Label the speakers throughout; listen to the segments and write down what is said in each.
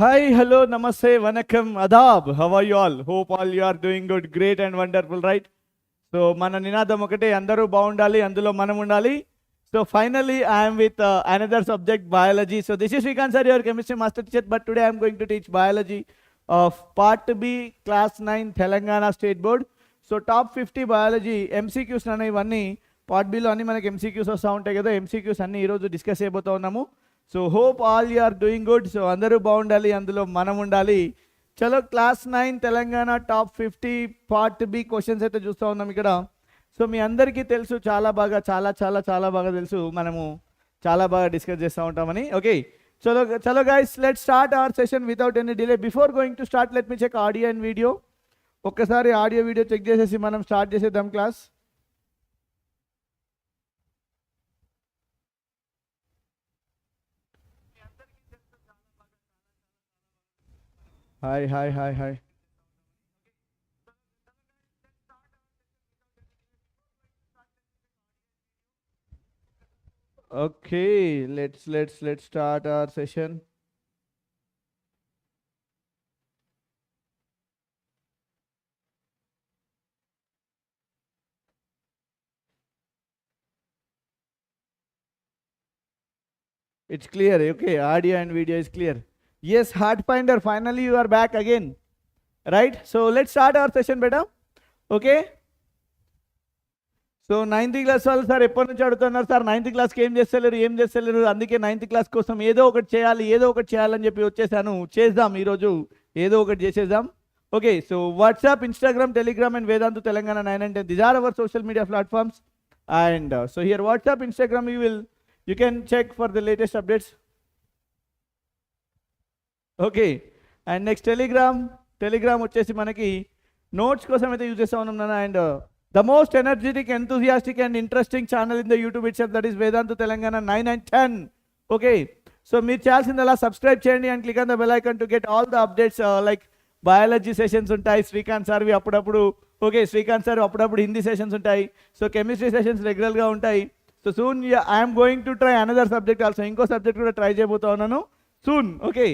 Speaker 1: Hi, hello, namaste, vanakkam, adab. How are you all? Hope all you are doing good, great and wonderful, right? So, మన నినాదం ఒకటే అందరూ బాగుండాలి అందులో మనం ఉండాలి. So, finally, I am with another subject, biology. So, this is Srikanth sir, your chemistry master teacher, but today I am going to teach biology of Part B, Class 9, Telangana State Board. So, top 50 biology MCQs అనే ఇవన్నీ part below అన్ని మనకి MCQs వస్తూ ఉంటాయి కదా. MCQs అన్ని ఈరోజు discuss చేయబోతూ ఉన్నాము. So hope all you are doing good. So అందరూ బాగుండాలి అందులో మనం ఉండాలి. చలో class 9 Telangana top 50 part B questions అయితే చూస్తూ ఉన్నాం ఇక్కడ. సో మీ అందరికీ తెలుసు చాలా బాగా చాలా బాగా తెలుసు, మనము చాలా బాగా డిస్కస్ చేస్తూ ఉంటామని. ఓకే, చలో చలో guys, let start our session without any delay. Before going to start let me check audio and video. ఒక్కసారి ఆడియో వీడియో చెక్ చేసేసి మనం స్టార్ట్ చేసేద్దాం class. Hi hi hi hi. Okay, let's start our session. It's clear, okay, audio and video is clear. Yes, Heart Finder, finally you are back again, right? So let's start our session, beta. Okay. So 9th class వాళ్ళు sir ఎప్పటి నుంచి అడుగుతున్నారు sir, 9th క్లాస్కి ఏం చేస్తలేరు, అందుకే 9th class కోసం ఏదో ఒకటి చేయాలని చెప్పి వచ్చేసాను. చేద్దాం ఈరోజు, ఏదో ఒకటి చేసేద్దాం. Okay, so WhatsApp, Instagram, Telegram and Vedantu Telangana 9 and 10, these are our social media platforms. And so here WhatsApp, Instagram, you can check for the latest updates. Okay, and next Telegram వచ్చేసి మనకి నోట్స్ కోసం అయితే యూజ్ చేస్తా ఉన్నాం నాన్న. And the most energetic, enthusiastic and interesting channel in the YouTube itself, that is Vedantu Telangana 9 and 10. Okay, so మీరు చేయాల్సిందలా subscribe చేయండి and click on the bell icon to get all the updates. Like biology sessions ఉంటాయి శ్రీకాంత్ సార్వి అప్పుడప్పుడు. Okay, Srikanth sir అప్పుడప్పుడు Hindi sessions ఉంటాయి. So chemistry sessions రెగ్యులర్గా ఉంటాయి. So soon I'm going to try another subject also, ఇంకో subject కూడా try చేయబోతా ఉన్నాను సూన్. ఓకే,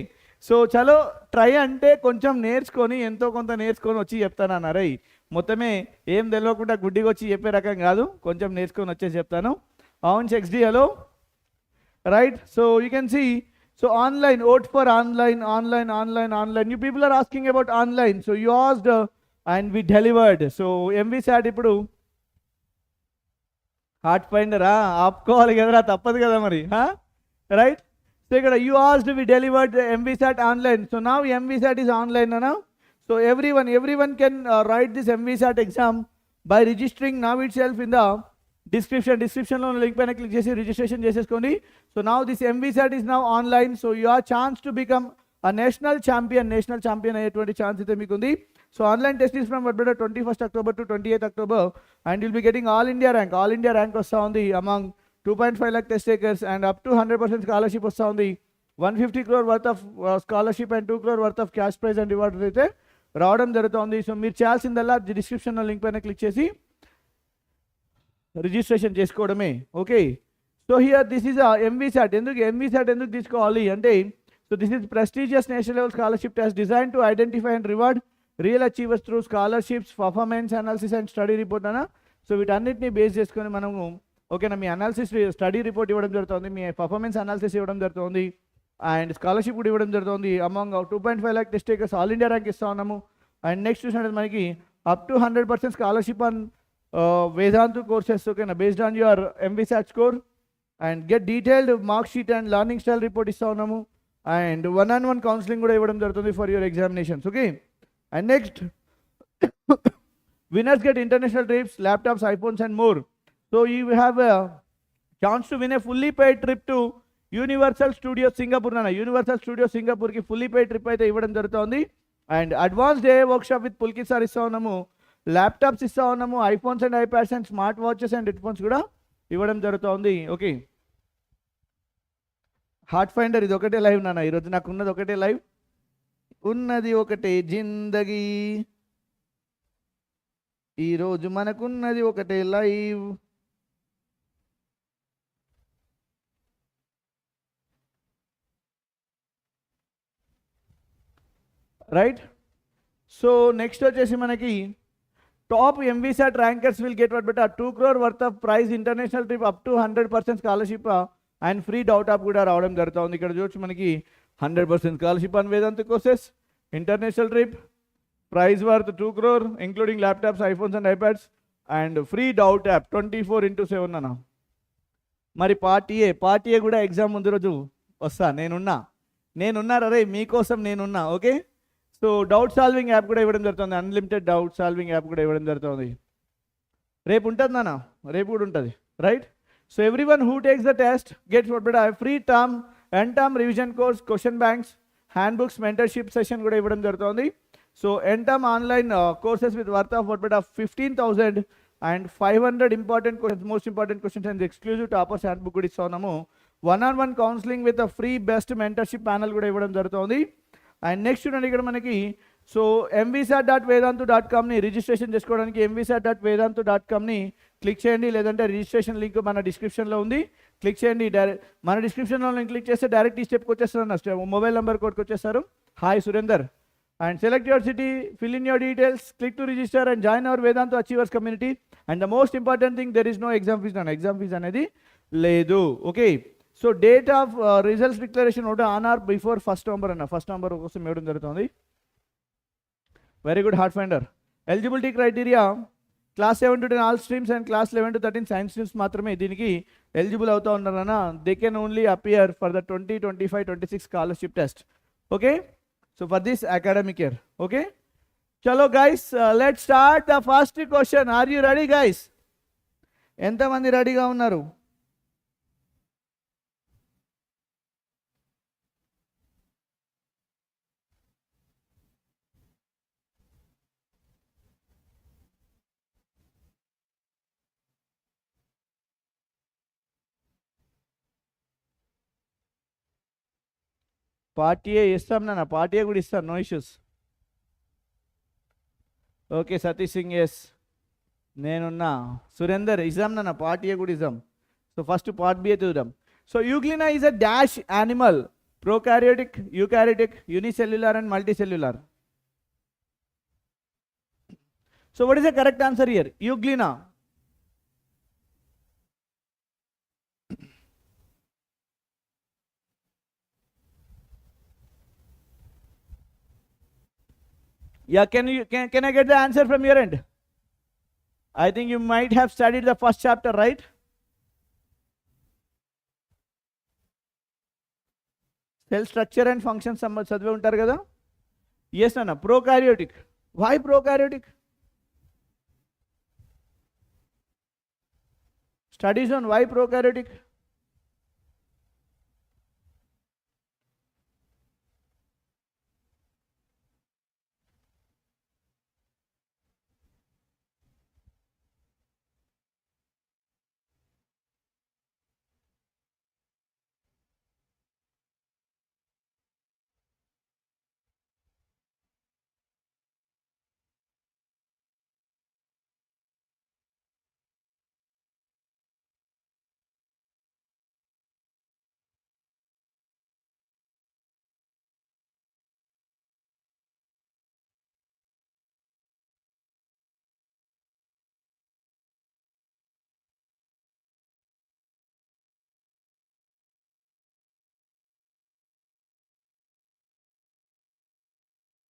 Speaker 1: సో చలో ట్రై అంటే కొంచెం నేర్చుకొని, ఎంతో కొంత నేర్చుకొని వచ్చి చెప్తాను రై. మొత్తమే ఏం తెలియకుండా గుడ్డిగా వచ్చి చెప్పే రకం కాదు, కొంచెం నేర్చుకొని వచ్చేసి చెప్తాను. అవును XD, hello, right. So you can see, so online, vote for online. You people are asking about online. So you asked and we delivered. So MVSAT ఇప్పుడు హార్ట్ ఫైండరా ఆపుకోవాలి కదరా, తప్పదు కదా మరి, రైట్. సో ఇక్కడ you asked, we delivered MVSAT online. So now MVSAT is online అనా. So everyone can write this MVSAT exam by registering now itself in the description lo link paina click chesi registration cheseskondi. So now this MVSAT is now online, so your chance to become a national champion ayetvanti chance ite meeku undi. So online test is from 21st October to 28th October, and you'll be getting all India rank vasta undi among 2.5 lakh test takers, and up to 100% scholarship vasta undi. 150 crore worth of scholarship and 2 crore worth of cash prize and reward అయితే రావడం జరుగుతుంది. So మీరు చేయాల్సిందల్లా డిస్క్రిప్షన్లో link పైన click చేసి registration చేసుకోవడమే. Okay, so here this is MVSAT. ఎందుకు తీసుకోవాలి అంటే, so this is prestigious national level scholarship test design to identify and reward real achievers through scholarships, performance analysis and study report అన్న. సో వీటన్నిటిని బేస్ చేసుకొని మనము, ఓకేనా, మీ అనాలిసిస్ స్టడీ రిపోర్ట్ ఇవ్వడం జరుగుతుంది, మీ పర్ఫార్మెన్స్ అనాలిసిస్ ఇవ్వడం జరుగుతుంది, అండ్ స్కాలర్షిప్ కూడా ఇవ్వడం జరుగుతుంది. Among 2.5 lakh test takers all India rank ఇస్తా ఉన్నాము. అండ్ నెక్స్ట్ చూసినట్టు మనకి up to 100% scholarship on Vedantu courses, ఓకేనా, based on your MVSAT score. And get detailed mark sheet and learning style report ఇస్తా ఉన్నాము. అండ్ 1-on-1 కౌన్సిలింగ్ కూడా ఇవ్వడం జరుగుతుంది for your examinations. Okay, and next winners get international trips, laptops, iPhones and more. So you have a chance to win a fully paid trip to universal studio Singapore నాన్న. Universal studio సింగపూర్కి fully paid trip అయితే ఇవ్వడం జరుగుతుంది. And advanced a workshop with Pulkit sir ఇస్తా ఉన్నాము, laptops ఇస్తా ఉన్నాము, iPhones and iPads and smart watches and headphones కూడా ఇవ్వడం జరుగుతుంది. ఓకే, హార్ట్ ఫైండర్ ఇది ఒకటే లైవ్ నాన్న, ఈరోజు నాకు ఉన్నది ఒకటే లైవ్, ఉన్నది ఒకటే జిందగీ, ఈరోజు మనకున్నది ఒకటే లైవ్. రైట్. సో నెక్స్ట్ వచ్చేసి మనకి top MVSAT rankers will get what బెట్ 2 crore worth of prize, international trip up to 100% scholarship and free doubt app కూడా రావడం జరుగుతుంది. ఇక్కడ చూడొచ్చు మనకి 100% scholarship and Vedantu courses, international trip, prize worth 2 crore including laptops, iPhones and iPads and free doubt app 24/7 అన్న. మరి party ఏ కూడా exam ముందు రోజు వస్తా, నేనున్నా రే మీకోసం నేనున్నా. Okay. So doubt solving app కూడా ఇవ్వడం జరుగుతుంది, అన్లిమిటెడ్ డౌట్ సాల్వింగ్ యాప్ కూడా ఇవ్వడం జరుగుతుంది. రేపు ఉంటుంది నాన్న, రేపు కూడా ఉంటుంది. Right. So everyone who takes the test gets what బెట్ free term and term revision course, question banks, hand books, mentorship session కూడా ఇవ్వడం జరుగుతుంది. సో ఎంటమ్ online courses with worth of what బెట్ 15,000 and 500 important questions, most important questions and exclusive toppers hand book కూడా ఇస్తున్నాము. 1-on-1 counselling with free best mentorship panel కూడా ఇవ్వడం జరుగుతుంది. అండ్ నెక్స్ట్ చూడండి ఇక్కడ మనకి సో mvsat.vedantu.comని రిజిస్ట్రేషన్ చేసుకోవడానికి mvsat.vedantu.comని క్లిక్ చేయండి, లేదంటే రిజిస్ట్రేషన్ లింక్ మన డిస్క్రిప్షన్లో ఉంది, క్లిక్ చేయండి. మన డిస్క్రిప్షన్లో లింక్ క్లిక్ చేస్తే డైరెక్ట్ ఈ స్టెప్కి వచ్చేస్తారు, మొబైల్ నెంబర్ కోడ్కి వచ్చేస్తారు. Hi Surender. And select your city, fill in your details, click to register and join our Vedantu Achievers community. And the most important thing, there is no exam fees. Exam fees anedi ledu. Okay. So date of results declaration order on or before 1st November anna. 1st November kosam evadam jarutundi. Very good, hard finder. Eligibility criteria, class 7 to 10 all streams and class 11 to 13 science streams మాత్రమే దీనికి eligible అవుతా ఉన్నారన్న. They can only appear for the 2025-26 scholarship test. Okay. So for this academic year. Okay. Chalo guys, let's start the first question. Are you ready guys? Enta mandi ready ga unnaru? Party ఇస్తాం నాన్న, party కూడా ఇస్తాను, no issues. Okay Satish Singh yes నేనున్నా. సురేందర్ ఇజాం నాన్న, party కూడా ఇజాం. So first part B చూద్దాం. So euglena is a dash animal, prokaryotic, eukaryotic, unicellular and multicellular. So what is the correct answer here? Euglena. Yeah, can I get the answer from your end? I think you might have studied the first chapter, right? Cell structure and functions చదివే ఉంటారు కదా. Yes Nana, prokaryotic. Why prokaryotic? Studies on why prokaryotic.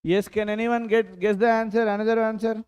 Speaker 1: Yes, can anyone guess the answer? Another answer?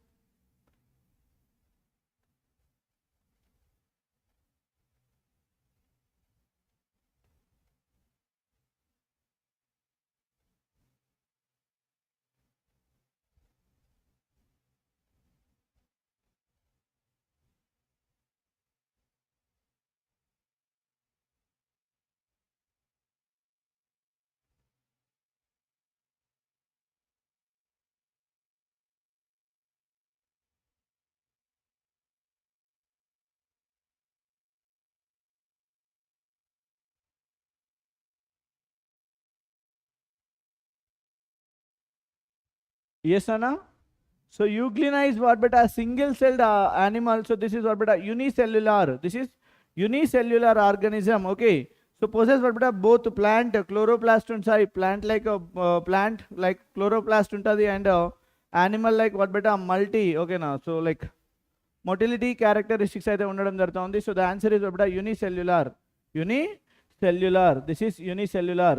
Speaker 1: Yes, Anna. So Euglena is what but a single-celled animal. So this is what but a unicellular. This is unicellular organism. Okay. So possess what beta both plant chloroplast ఉంటాయి, plant like chloroplast ఉంటుంది, and animal like what beta multi, okay na. So like motility characteristics అయితే ఉండడం జరుగుతుంది. So the answer is what beta unicellular. Unicellular, this is unicellular.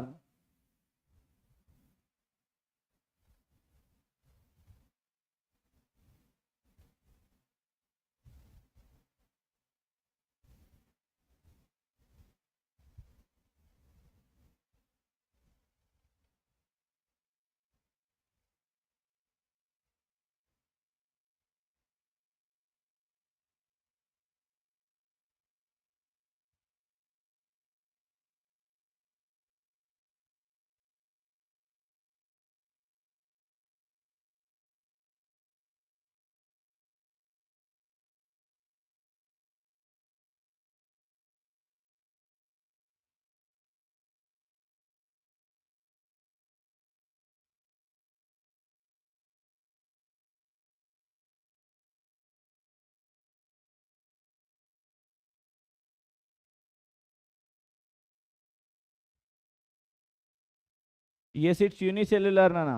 Speaker 1: Yes, it's unicellular nana.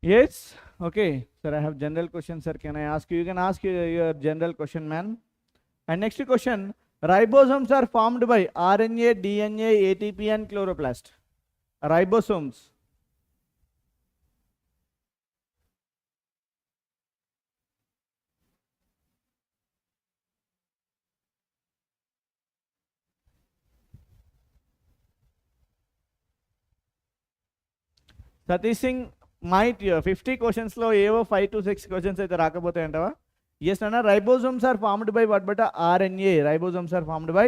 Speaker 1: Yes, okay. Sir, I have general question, sir. Can I ask you? You can ask your general question, man. And next question, ribosomes are formed by RNA, DNA, ATP, and chloroplast. Ribosomes. Satish Singh might 50 questions లో ఏవో 5 to 6 questions అయితే రాకపోతాయి అంటావా? Yes, Nana. Ribosomes are formed by what beta RNA. Ribosomes are formed by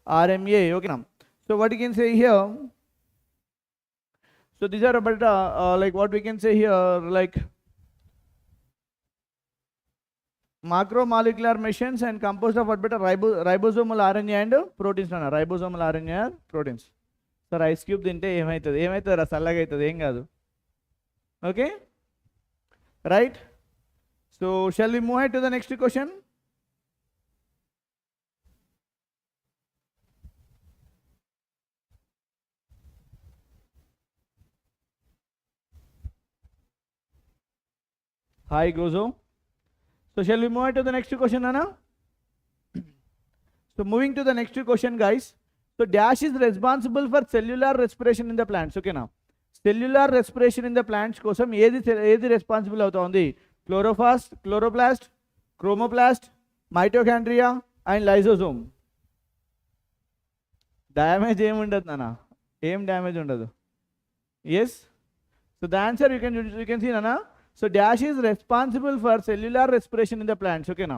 Speaker 1: RNA. Okay, now. So what you can say here? So these are about like what we can say here, like macromolecular machines and composed of what beta ribosomal RNA and proteins. Nana. Ribosomal RNA and proteins. Sir, ice cube తింటే ఏమవుతుంది? ఏమవుతుంది? చల్లగా అవుతుంది, ఏం కాదు. Okay, right? So shall we move ahead to the next question? Hi Gozo. So shall we move ahead to the next question, Anna? So moving to the next question, guys. So dash is responsible for cellular respiration in the plants. Okay, now cellular respiration in the plants కోసం ఏది responsible అవుతుంది? Chloroplast, chromoplast, mitochondria and lysosome. Damage ఏమి ఉండదు నాన్న, ఏం damage ఉండదు. Yes, so the answer you can see నాన్న. So dash is responsible for cellular respiration in the plants. ఓకేనా,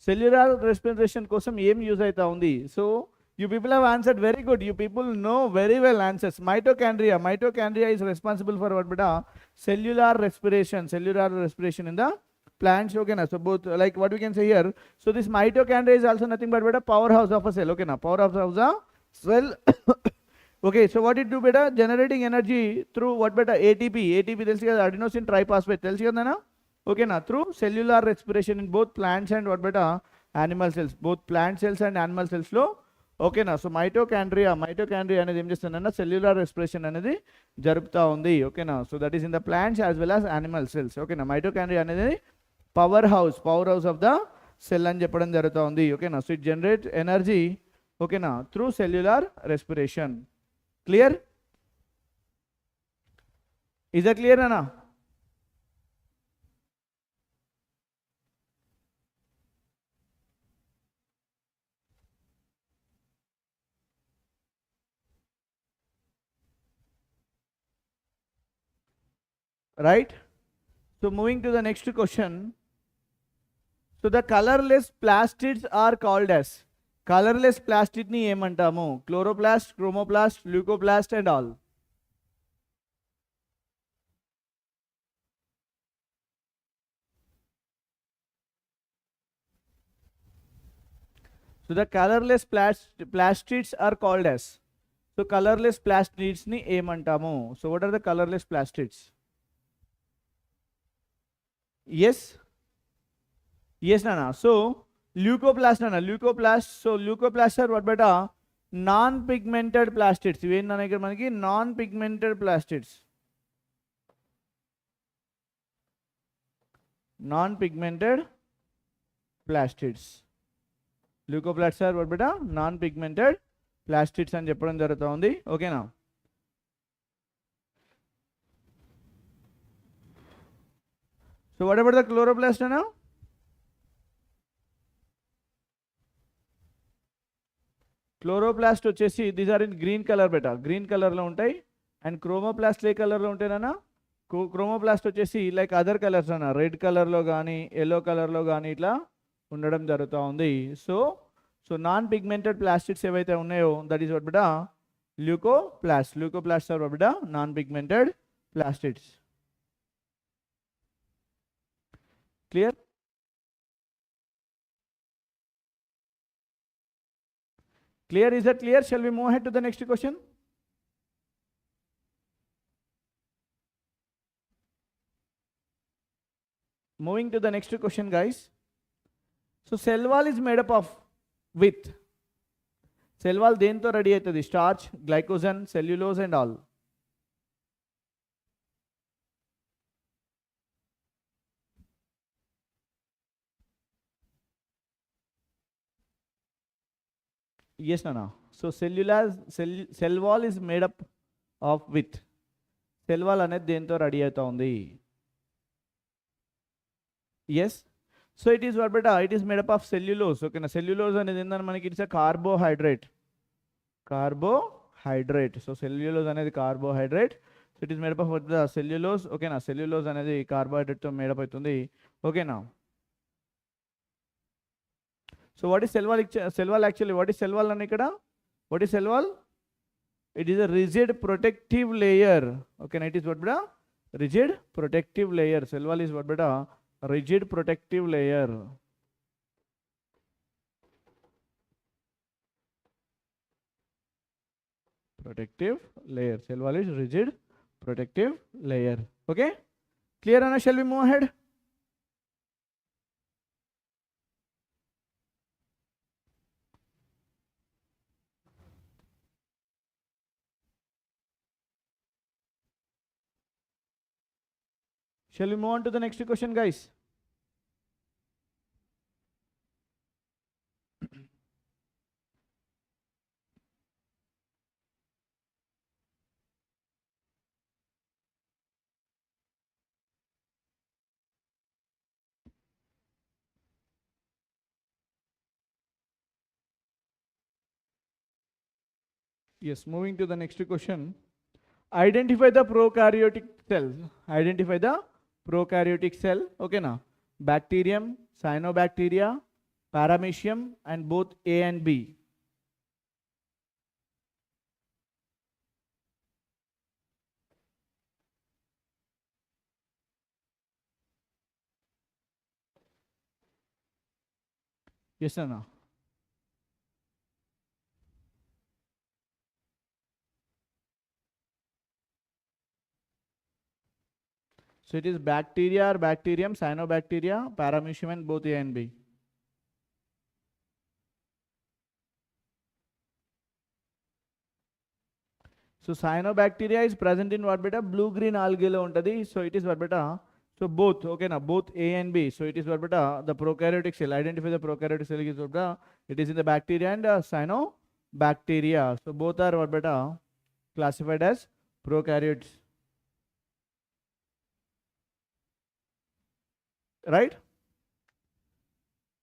Speaker 1: సెల్యులార్ రెస్పిరేషన్ కోసం ఏం యూజ్ అవుతా ఉంది? So you people have answered very good. You people know very well answers. Mitochondria is responsible for what beta? Cellular respiration in the plants. Okay na. So both, like what we can say here, so this mitochondria is also nothing but beta powerhouse of a cell. Okay na, powerhouse of the cell. Okay, so what it do beta? Generating energy through what beta? ATP tells you adenosine triphosphate tells you na. Okay na, through cellular respiration in both plants and what beta? Animal cells. Both plant cells and animal cells లో. ఓకేనా. So mitochondria అనేది ఏం చేస్తుందన్న cellular respiration అనేది జరుపుతూ ఉంది. ఓకేనా. So that is in the plants as well as animal cells. ఓకేనా, mitochondria అనేది power house of the cell అని చెప్పడం జరుగుతూ ఉంది. ఓకేనా. సో ఇట్ జనరేట్ ఎనర్జీ, ఓకేనా, through cellular respiration. Clear? Is that clear అన్నా? Right? So moving to the next question. So the colorless plastids are called as, colorless plastid ni ఏమంటాము? Chloroplast, chromoplast, leucoplast and all. So the colorless plastids are called as. So colorless plastids ni ఏమంటాము? So what are the colorless plastids? Yes, yes, Nana. So leucoplast, Nana. Leucoplast. So leucoplasts are what beta? Non-pigmented plastids. ఇవేంటి నాన్న ఇక్కడ మనకి non-pigmented plastids. Non-pigmented plastids. Leucoplasts are what beta? Non-pigmented plastids అని చెప్పడం జరుగుతుంది. ఓకేనా? So what about the chloroplast now? Chloroplast వచ్చేసి these are in green color beta. Green color లో ఉంటాయి. And chromoplast ఏ కలర్ లో ఉంటాయినా? Chromoplast వచ్చేసి లైక్ అదర్ కలర్స్ అన్న రెడ్ కలర్ లో కానీ ఎల్లో కలర్ లో కానీ ఇట్లా ఉండడం జరుగుతూ ఉంది. సో నాన్ పిగ్మెంటెడ్ ప్లాస్టిడ్స్ ఏవైతే ఉన్నాయో దట్ ఈస్ వాట్ బిటా ల్యూకోప్లాస్ట్ ఆర్ వాట్ బిటా non pigmented plastids. Clear? Clear? Is that clear? Shall we move ahead to the next question? Moving to the next question, guys. So cell wall is made up of with. Cell wall దేంతో ready అవుతుంది? Starch, glycogen, cellulose and all. Yes, Nana. So cell wall is made up of with. Cell wall అనేది దేంతో ready అవుతా ఉంది? Yes. So it is what beta? It is made up of cellulose. Okay, na cellulose అనేది ఏంటంటే మనకి it's a carbohydrate. Carbohydrate. So cellulose అనేది carbohydrate. So it is made up of what the cellulose. Okay, na cellulose అనేది carbohydrate తో made up అవుతుంది. Okay, now. So what is cell wall? Cell wall actually, what is cell wall అని ఇక్కడ? What is cell wall? It is a rigid protective layer. Okay, na it is what beta? Rigid protective layer. Cell wall is what beta? Rigid protective layer. Protective layer. Cell wall is rigid protective layer. Okay? Clear, Anna? Shall we move ahead? Shall we move on to the next question, guys? Yes, moving to the next question. Identify the prokaryotic cell. Identify the prokaryotic cell. Okay, now bacterium, cyanobacteria, paramecium, and both A and B. Yes or no? So it is bacteria or bacterium, cyanobacteria, paramecium, and both A and B. So cyanobacteria is present in what beta? Blue-green algae lo untadi. So it is what beta? So both, okay, now both A and B. So it is what beta? The prokaryotic cell. Identify the prokaryotic cell is what beta? It is in the bacteria and cyanobacteria. So both are what beta? Classified as prokaryotes. Right?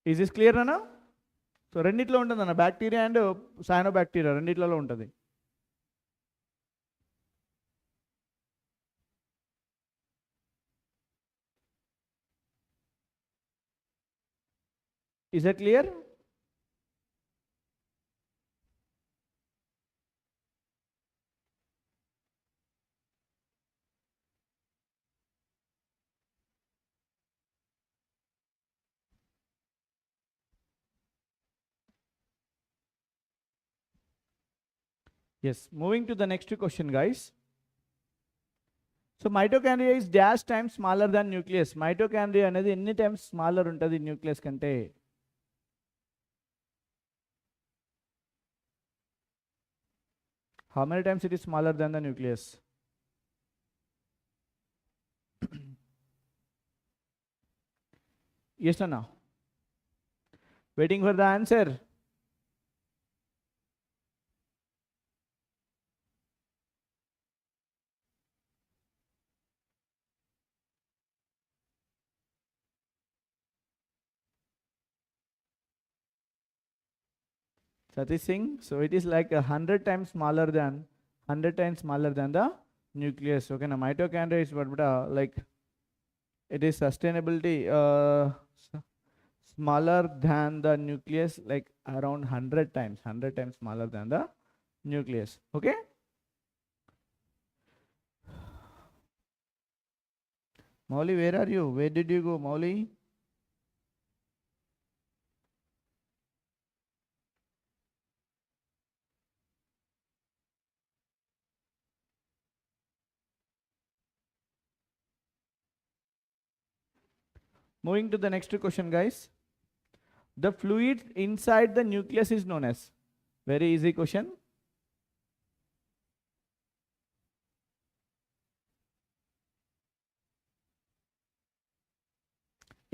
Speaker 1: Is this clear, Nana? So రెండిట్లో ఉంటుంది అన్న bacteria and cyanobacteria రెండిట్లలో ఉంటుంది. Is that clear? Yes, moving to the next question, guys. So mitochondria is dash times smaller than nucleus. Mitochondria అనేది ఎన్ని times smaller ఉంటుంది nucleus కంటే? How many times it is smaller than the nucleus? Yes or no? Waiting for the answer. Satish Singh. So it is like 100 times smaller than the nucleus. Okay, now mitochondria is what like it is sustainability smaller than the nucleus, like around 100 times smaller than the nucleus. Okay. Mauli, where are you? Where did you go, Mauli? Moving to the next question, guys. The fluid inside the nucleus is known as. Very easy question.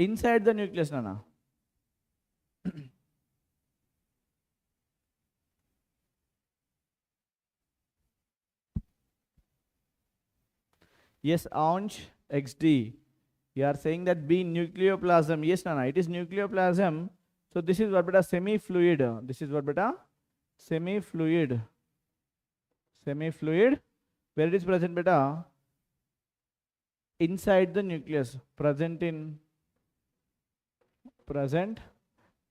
Speaker 1: Inside the nucleus, Nana. Yes, Aunch XD. You are saying that B nucleoplasm. Yes, Nana, it is nucleoplasm. So this is what beta semi-fluid. This is what beta semi-fluid. Semi-fluid. Where it is present beta? Inside the nucleus. Present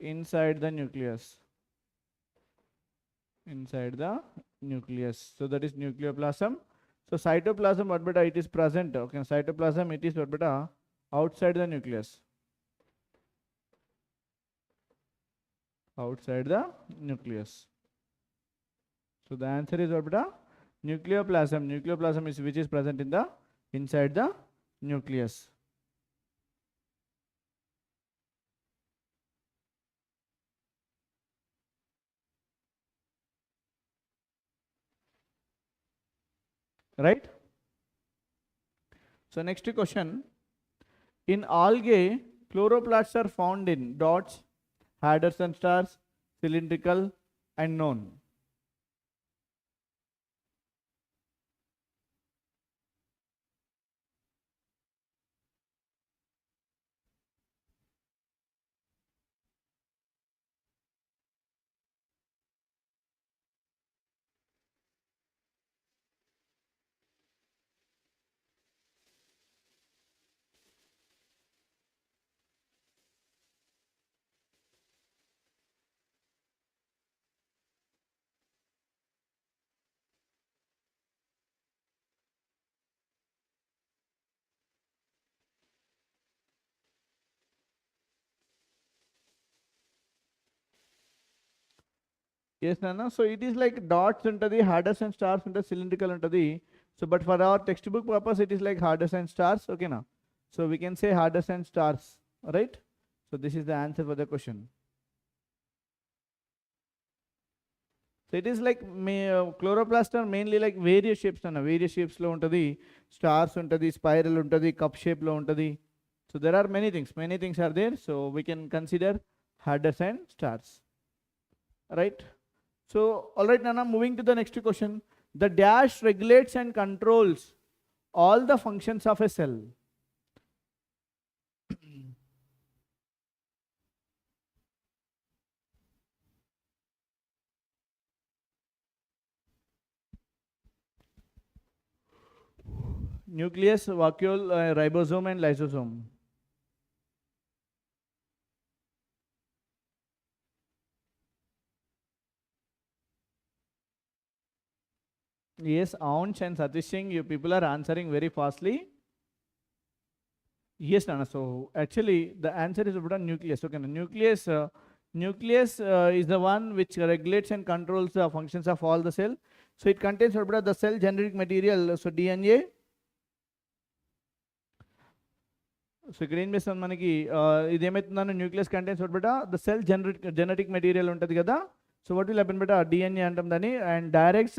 Speaker 1: inside the nucleus. Inside the nucleus. So that is nucleoplasm. So cytoplasm what beta? It is present. Okay, cytoplasm it is what beta? Outside the nucleus. Outside the nucleus. So the answer is what beta? Nucleoplasm. Nucleoplasm is which is present in the inside the nucleus. Right? So next question. In algae, chloroplasts are found in dots, headers and stars, cylindrical and known. Yes, Nana. So it is like dots into the headers and stars into cylindrical into the. So, but for our textbook purpose, it is like headers and stars. Okay, now. So we can say headers and stars, right? So this is the answer for the question. So it is like chloroplast are mainly like various shapes, Nana. Various shapes lo untadi, stars untadi, spiral untadi, cup shape lo untadi. So there are many things. Many things are there. So we can consider headers and stars, right? So, all right, Nana, moving to the next question. The dash regulates and controls all the functions of a cell. Nucleus, vacuole, ribosome and lysosome. Yes, Aunch and Satish Singh, you people are answering very fastly. Yes, Nana. So actually, the answer is about a nucleus. Okay, nucleus is the one which regulates and controls the functions of all the cell. So it contains what beta the cell generic material. So DNA. So ఇక్కడ ఏం చేస్తాం మనకి ఇది ఏమవుతుందన్న nucleus contents what బేటా the cell genetic material ఉంటుంది కదా. So what will happen బేటా డిఎన్ఏ అంటాం దాన్ని and directs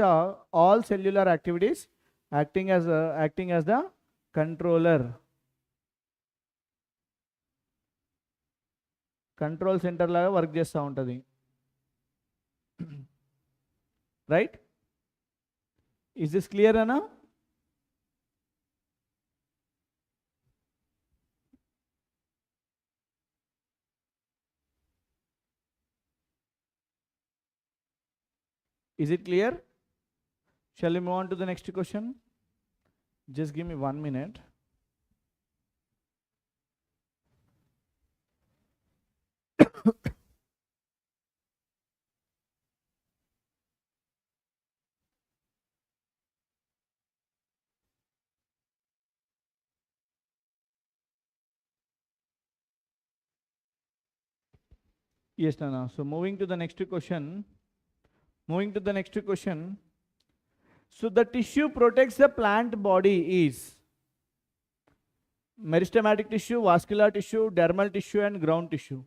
Speaker 1: all cellular activities acting as the controller. Control centre లాగా వర్క్ చేస్తూ ఉంటుంది. రైట్, ఈజ్ దిస్ క్లియర్ అనా? Is it clear? Shall we move on to the next question? Just give me 1 minute. Yes, Nana. So moving to the next question. So the tissue protects the plant body is meristematic tissue, vascular tissue, dermal tissue and ground tissue.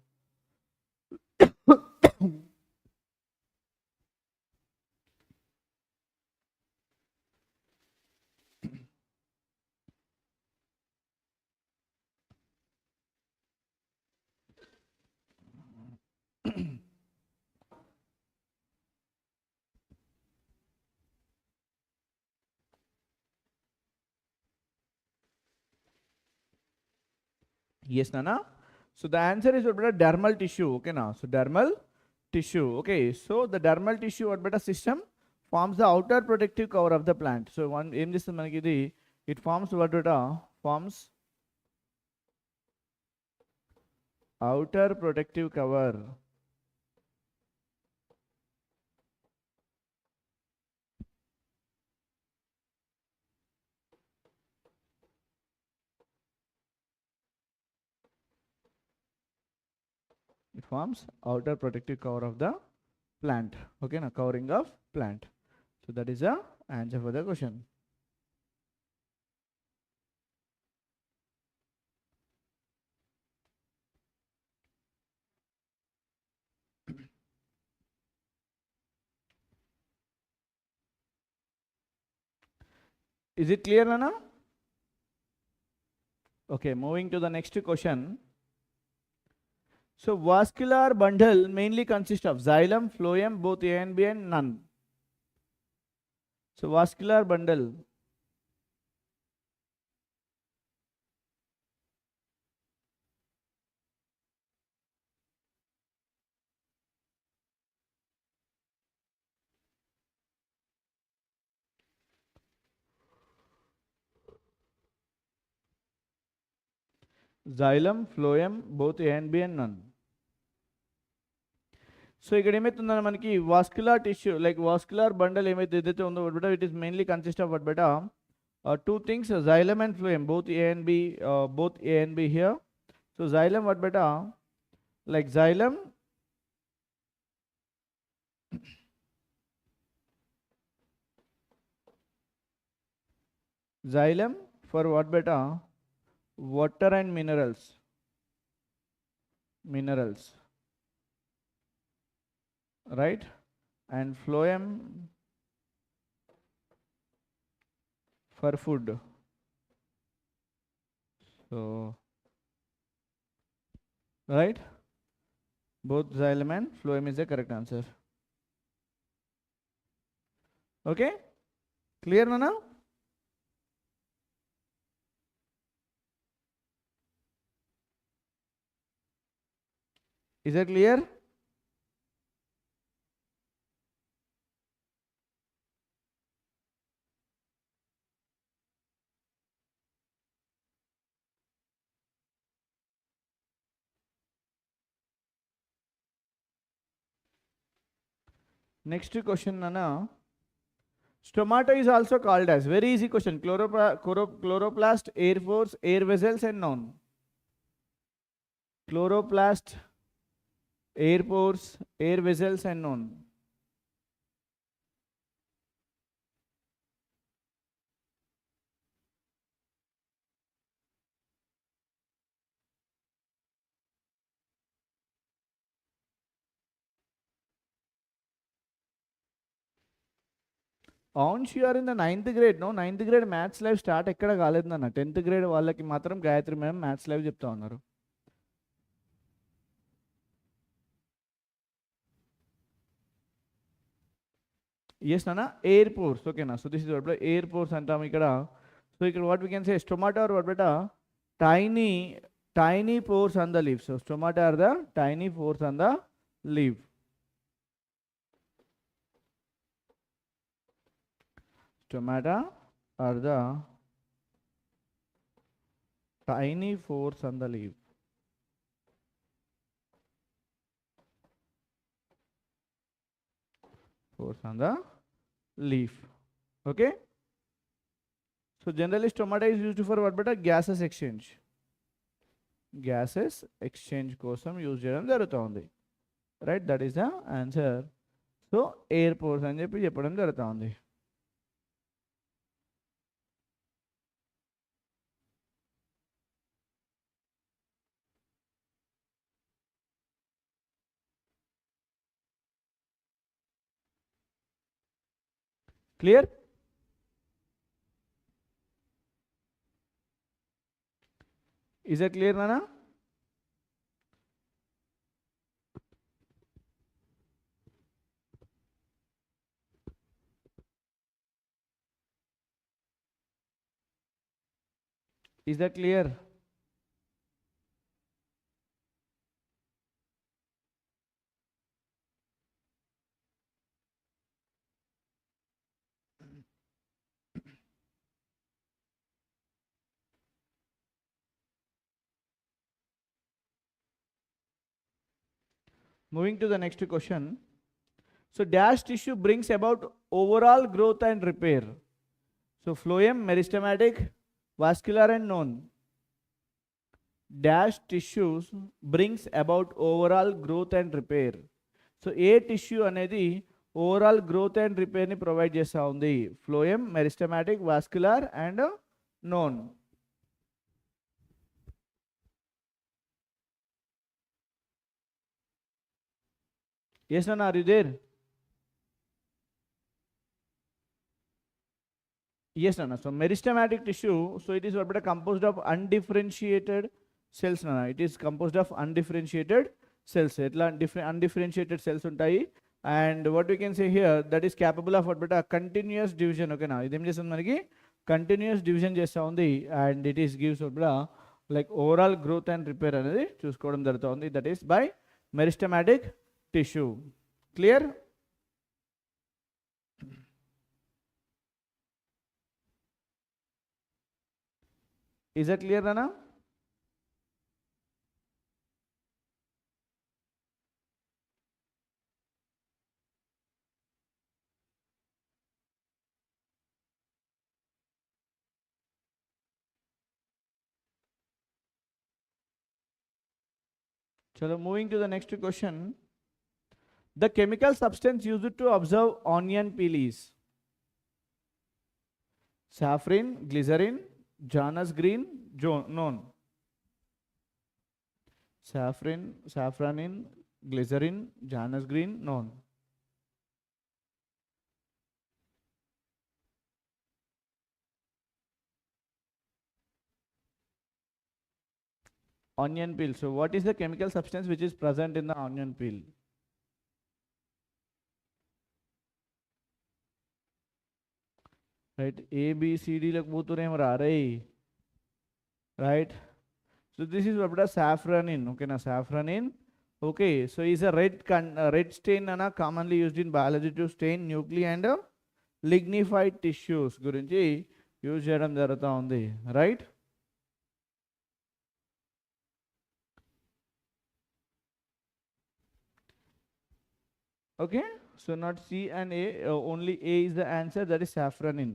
Speaker 1: Yes, Nana. So the answer is what beta dermal tissue. Okay, now so dermal tissue. Okay, so the dermal tissue what beta system forms the outer protective cover of the plant. So one aim this manaki idi it forms what beta forms outer protective cover. It forms outer protective cover of the plant. Okay, now covering of plant. So that is the answer for the question. Is it clear, Nana? Okay, moving to the next question. So vascular bundle mainly consists of xylem, phloem, both A and B and none. So vascular bundle. Xylem, phloem, both A and B and none. So ఇక్కడ ఏమవుతుందన్న మనకి vascular tissue like vascular bundle ఏదైతే ఉందో but it is mainly consist of but beta two things, xylem and phloem, both A and B here. So xylem what beta, like xylem for what beta, water and minerals, right, and phloem for food. So right, both xylem and phloem is the correct answer. Okay, clear Nana? Is that clear? Next question, Nana. Stomata is also called as, very easy question, chloroplast, air pores, air vessels and noun. Chloroplast, air pores, air vessels and noun. అవును you are in the 9th grade. No 9th grade maths live start ఎక్కడ కాలేదు నాన్న. 10th grade వాళ్ళకి మాత్రం Gayatri madam maths live చెప్తా ఉన్నారు. Yes నాన్న, air pores. ఓకేనా, so this is what air pores అంటాం ఇక్కడ. సో ఇక్కడ what we can say stomata are what బెటా tiny tiny pores on the leaf. So stomata are the tiny pores on the leaf. Stomata are the tiny pores on the leaf. Pores on the leaf. Okay. So generally stomata is used for what beta gases exchange. Gases exchange కోసం use చేయడం జరుగుతుంది. Right, that is the answer. So air pores అని చెప్పడం జరుగుతుంది. Clear? Is that clear, Nana? Is that clear? Moving to the next question. So dash tissue brings about overall growth and repair. So phloem, meristematic, vascular and known. Dash tissues brings about overall growth and repair. So A tissue అనేది overall growth and రిపేర్ని provide చేస్తూ ఉంది? Phloem, meristematic, vascular and known. Yes, Nana, are you there? Yes, Nana. So meristematic tissue, so it is what composed of undifferentiated cells, Nana. It is composed of undifferentiated cells. Etla undifferentiated cells ఉంటాయి. And what we can say here, that is capable of what beta continuous division. Okay, na ఇదేం చేస్తుంది మనకి continuous division చేస్తూ ఉంది. And it is gives what beta like overall growth and repair అనేది చూసుకోవడం జరుగుతుంది. That is by meristematic tissue. Clear? Is that clear, Nana? So moving to the next question. The chemical substance used to observe onion peel is saffron, glycerin, Janus green, known. Saffronin, glycerin, Janus green, known. Onion peel. So what is the chemical substance which is present in the onion peel? Right, A, B, C, D like both right? So this is what saffronin. Okay, na saffronin. Okay, so is a red stain commonly used in biology to stain nuclei and lignified tissues గురించి use చేయడం జరుగుతూ ఉంది. Right? Okay, so not C and A, only A is the answer, that is saffronin.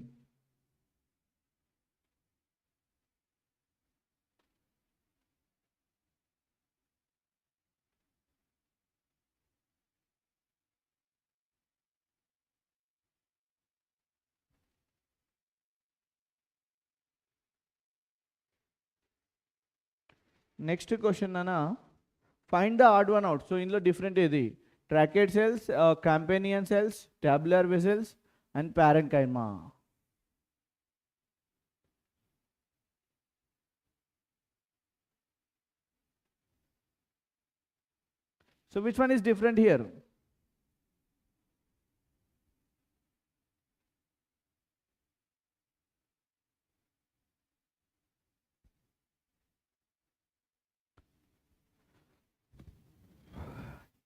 Speaker 1: Next question, Nana. Find the odd one out. So, in the different edi tracheids cells, campanian cells, tabular vessels, and parenchyma. So which one is different here?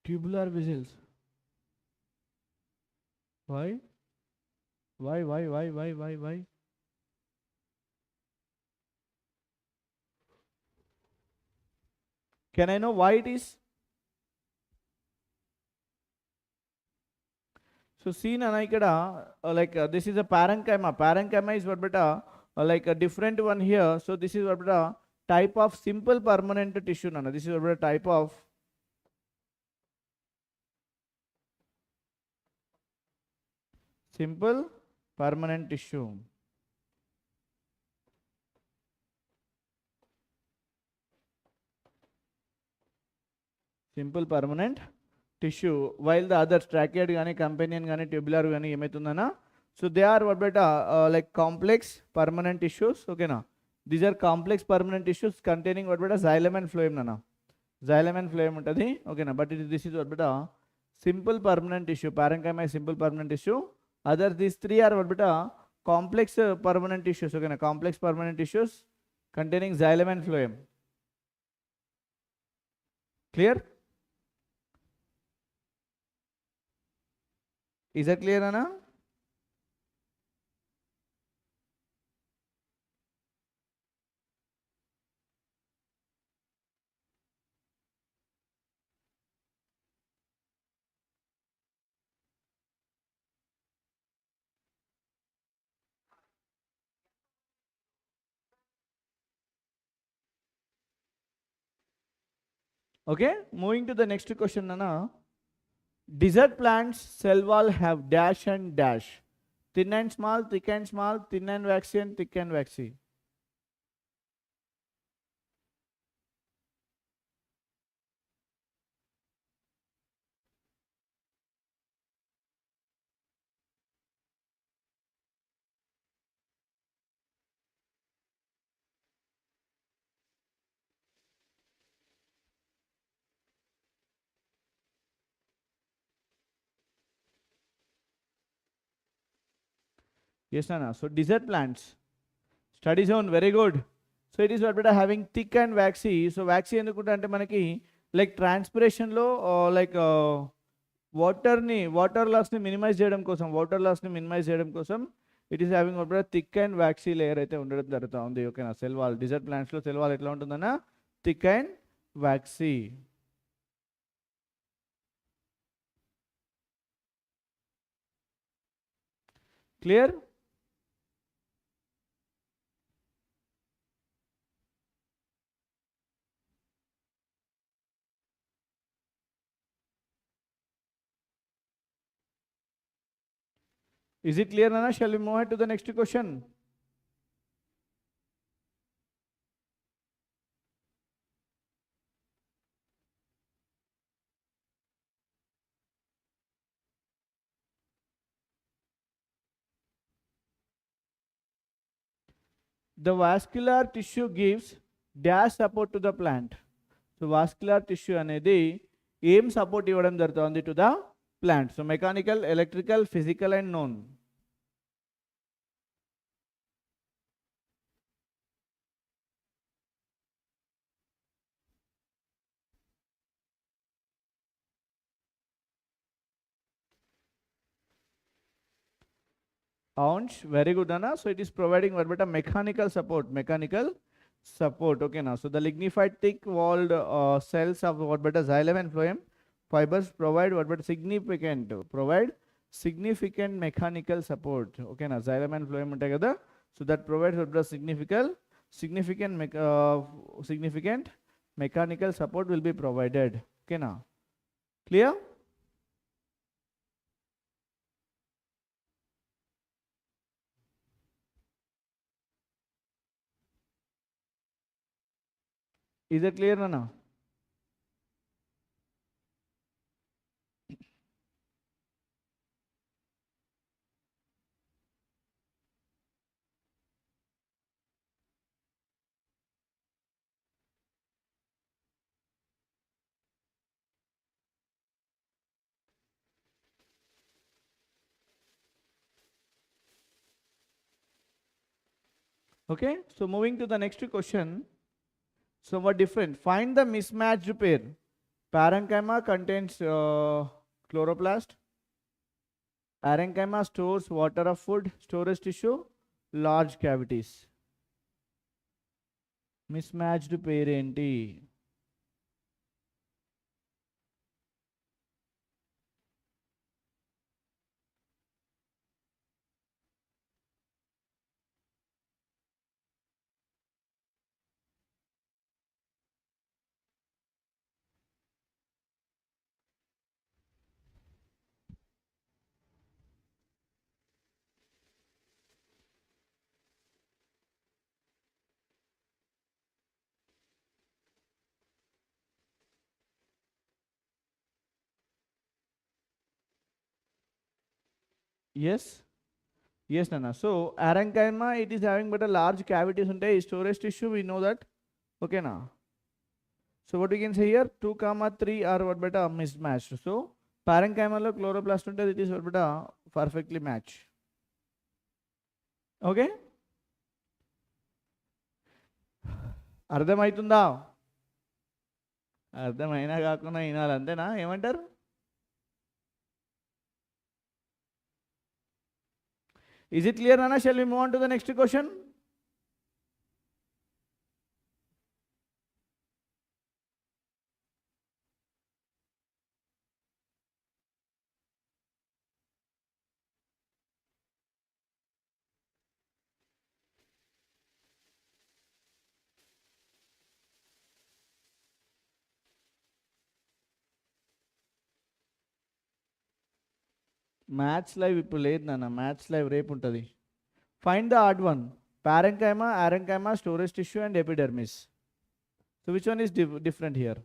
Speaker 1: Tubular vessels. Why? Why? Can I know why it is? So see Nana ikkada this is a parenchyma. Parenchyma is what beta like a different one here. So this is what beta type of simple permanent tissue Nana. This is what beta type of simple permanent tissue. Simple permanent tissue, while the others trachea gaani, companion gaani, tubular gaani emaitundana, so they are what beta like complex permanent tissues. Okay na, these are complex permanent tissues containing what beta xylem and phloem nana, xylem and phloem untadi. Okay na, but this is what beta simple permanent tissue. Parenchyma is simple permanent tissue. Other these three are what beta complex permanent tissues. Okay na, complex permanent tissues containing xylem and phloem. Clear? Is that clear Anna? Okay, moving to the next question Nana. Desert plants cell wall have dash and dash. Thin and small, thick and small, thin and waxy and thick and waxy. Yes, Nana. So desert plants. Study zone, very good. So it is what beta having thick and waxy. So waxy endukunte ante manaki like transpiration lo water loss ni minimize cheyadam kosam it is having what beta thick and waxy layer aithe undadam jaruguta undi. Okay na, cell wall desert plants lo cell wall etla untundana thick and waxy. Clear? Is it clear, Nana? Shall we move ahead to the next question? The vascular tissue gives dash support to the plant. So vascular tissue అనేది ఏం support ఇవ్వడం జరుగుతుంది to the plant? So mechanical, electrical, physical and known. Ounce, very good Anna. So it is providing what beta mechanical support. Okay now, so the lignified thick walled cells of what beta xylem and phloem fibers provide what beta significant mechanical support. Okay now, xylem and phloem untai kada, so that provides what beta significant mechanical support will be provided. Okay now, clear? Is it clear Nana? Okay, so moving to the next question. Somewhat different. Find the mismatched pair. Parenchyma contains chloroplast. Parenchyma stores water of food, storage tissue, large cavities. Mismatched pair enti? Yes. Yes, Nana. So, parenchyma, it is having but a large cavities untai storage tissue. We know that. Okay, na. So, what we can say here, 2, 3 are what beta mismatched. So, parenchyma lo chloroplast unte it is what beta perfectly match. Okay. అర్థమవుతుందా? అర్థమైనా కాకుండా వినాలి అంతేనా? ఏమంటారు? Is it clear, Nana? Shall we move on to the next question? Maths live ఇప్పుడు లేదు నాన్న, maths live రేపు ఉంటుంది. Find the odd one. Parenchyma, aerenchyma, storage tissue and epidermis. So which one is different here?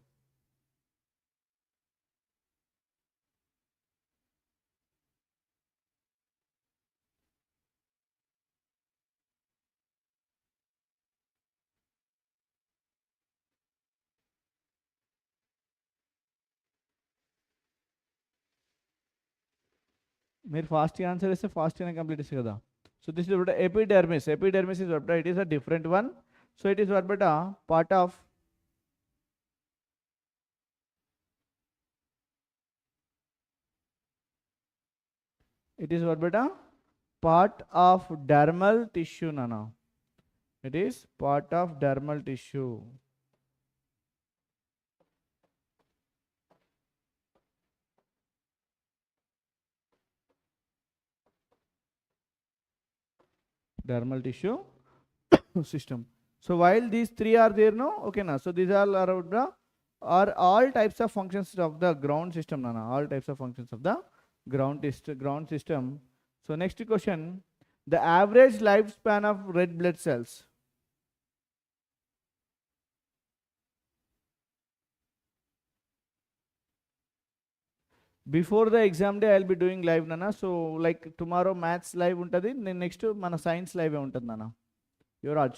Speaker 1: మీరు ఫాస్ట్గా answer ఇస్తే ఫాస్ట్గానే complete ఇస్తే కదా. So this is epidermis. Epidermis is what it is a different one. So it is what beta part of it is what beta part of dermal tissue, nana. It is part of dermal tissue. Dermal tissue system. So while these three are there, no, okay, na. So these all are all types of functions of the ground system, nana. All types of functions of the ground system. So next question: the average lifespan of red blood cells. Before the exam day, I'll be doing live, nana. So like tomorrow maths live untadi. Next mana science live untadi, nana. Yuvraj.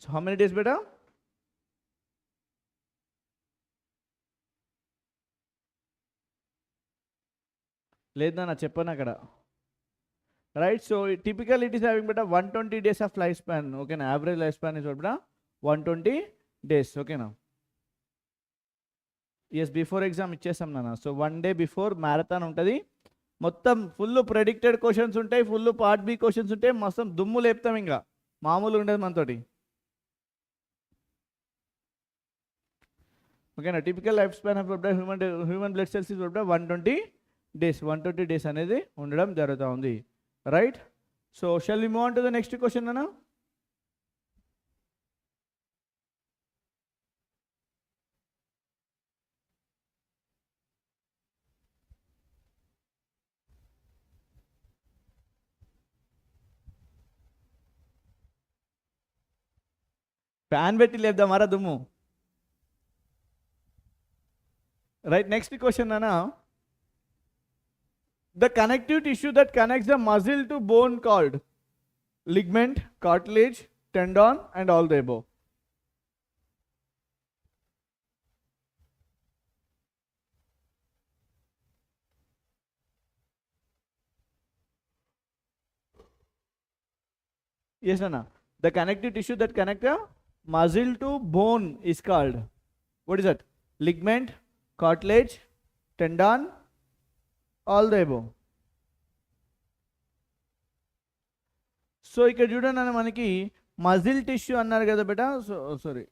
Speaker 1: So how many days, beta? లేదా నా చెప్పాను అక్కడ. Right, so typically it is having beta 120 days of lifespan. Okay, na average lifespan is what beta 120 days. Okay, na. Yes, before exam ఇచ్చేసాం నాన్న. So 1 day before marathon ఉంటుంది. మొత్తం full predicted questions ఉంటాయి, full part B questions ఉంటాయి, మొత్తం దుమ్ము లేపుతాం, ఇంకా మామూలు ఉండదు మనతోటి. ఓకేనా. Typical life span of human blood cells is 120 days. 120 days అనేది ఉండడం జరుగుతూ ఉంది. Right. So shall we move on to the next question అన్న. ఫ్యాన్ పెట్టి లేపుదామారా దుమ్ము. రైట్, నెక్స్ట్ క్వశ్చన్ అన్న. The connective tissue that connects the muscle to bone called ligament, cartilage, tendon and all the above. Yes, Nana. The connective tissue that connect a muscle to bone is called, what is that? Ligament, cartilage, tendon, all the above. So ఇక్కడ చూడండి అన్న మనకి muscle tissue అన్నారు కదా బేటా, so sorry